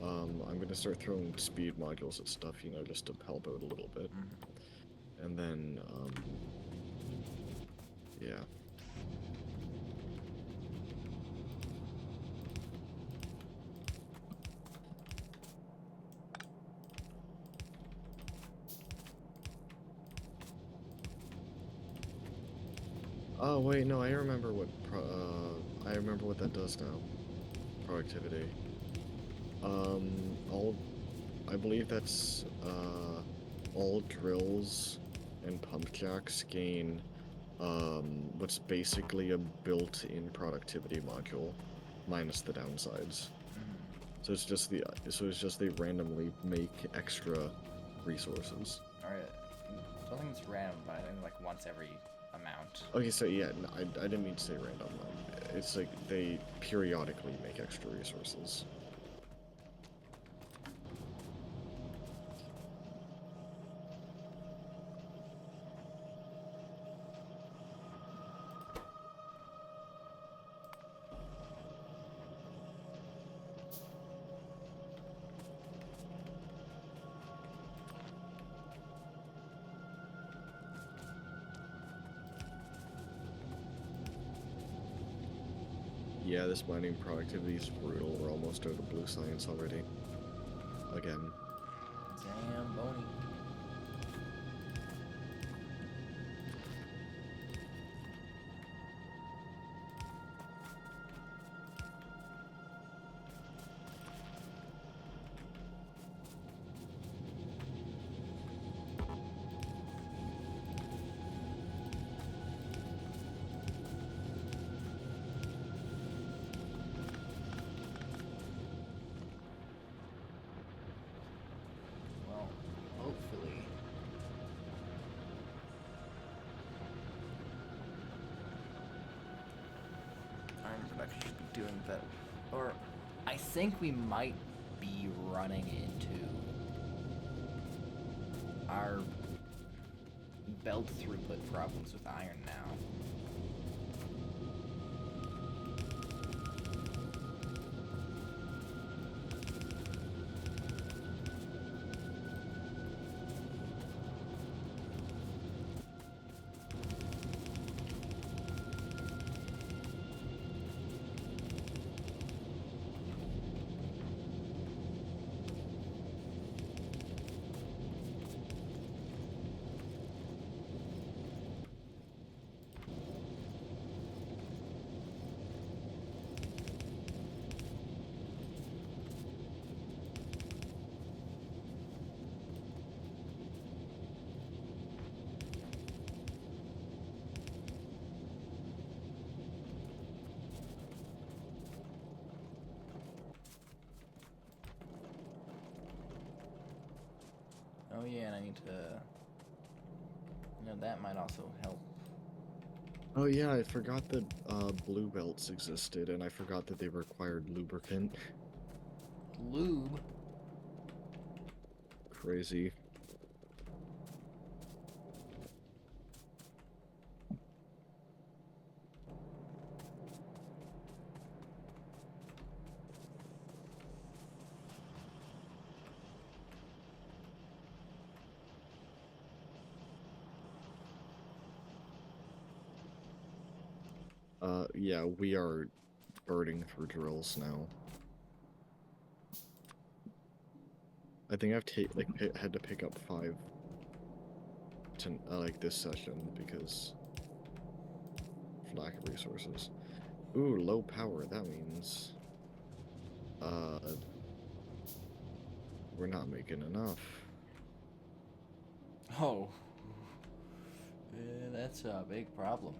I'm gonna start throwing speed modules at stuff, you know, just to help out a little bit. Mm-hmm. And then, yeah. Oh wait, no, I remember what that does now. Productivity. I believe that's all drills and pump jacks gain what's basically a built-in productivity module, minus the downsides. So it's just they randomly make extra resources. Alright. I don't think it's random, but I think like once every amount. Okay, so yeah, no, I didn't mean to say random. It's like they periodically make extra resources. Yeah, this mining productivity is brutal. We're almost out of blue science already. Again. Damn, bony. Well, hopefully. Iron production should be doing better. Or I think we might be running into our belt throughput problems with iron now. Oh yeah, and I need to. You know, that might also help. Oh yeah, I forgot that blue belts existed, and I forgot that they required lubricant. Lube. Crazy. Yeah, we are burning through drills now. I think I've had to pick up 5 to like this session because of lack of resources. Ooh, low power. That means we're not making enough. Oh. That's a big problem.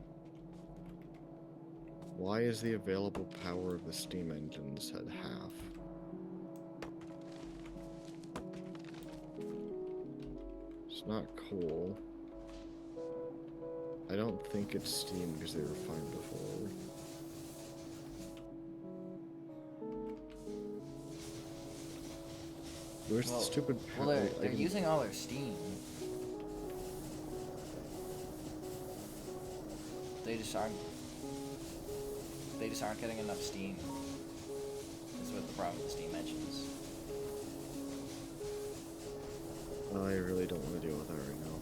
Why is the available power of the steam engines at half? It's not coal. I don't think it's steam because they were fine before. Where's the stupid Well, they're using all their steam. They just aren't getting enough steam. Is what the problem with the steam engines. I really don't want to deal with that right now.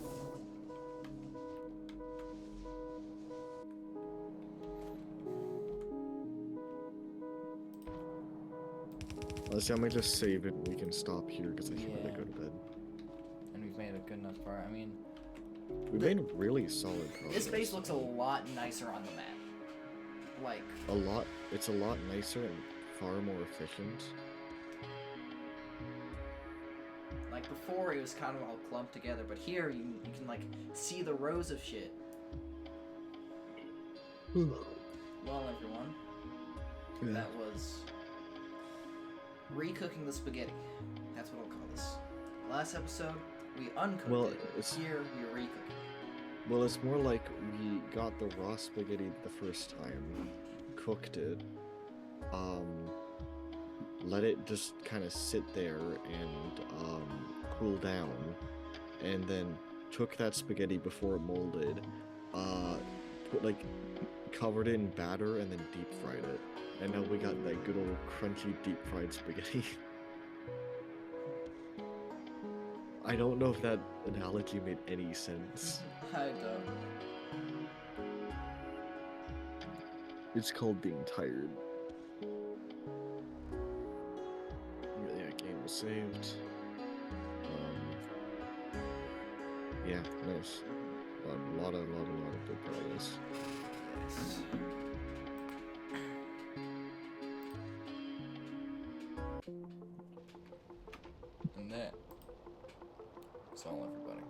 Let's see, I might just save it and we can stop here because I should really go to bed. And we've made a good enough part. I mean, we made really solid progress. This base looks a lot nicer on the map. Like it's a lot nicer and far more efficient. Like before, it was kind of all clumped together, but here you can like see the rows of shit. Well, everyone, that was recooking the spaghetti. That's what I'll call this. Last episode, we uncooked it. Here, we're recooking. Well, it's more like we got the raw spaghetti the first time, cooked it, let it just kind of sit there and cool down, and then took that spaghetti before it molded, covered it in batter and then deep fried it. And now we got that good old crunchy deep fried spaghetti. I don't know if that analogy made any sense. I don't. It's called being tired. Yeah, game was saved. Yeah, nice. A lot of good progress. Yes. And that's all, everybody.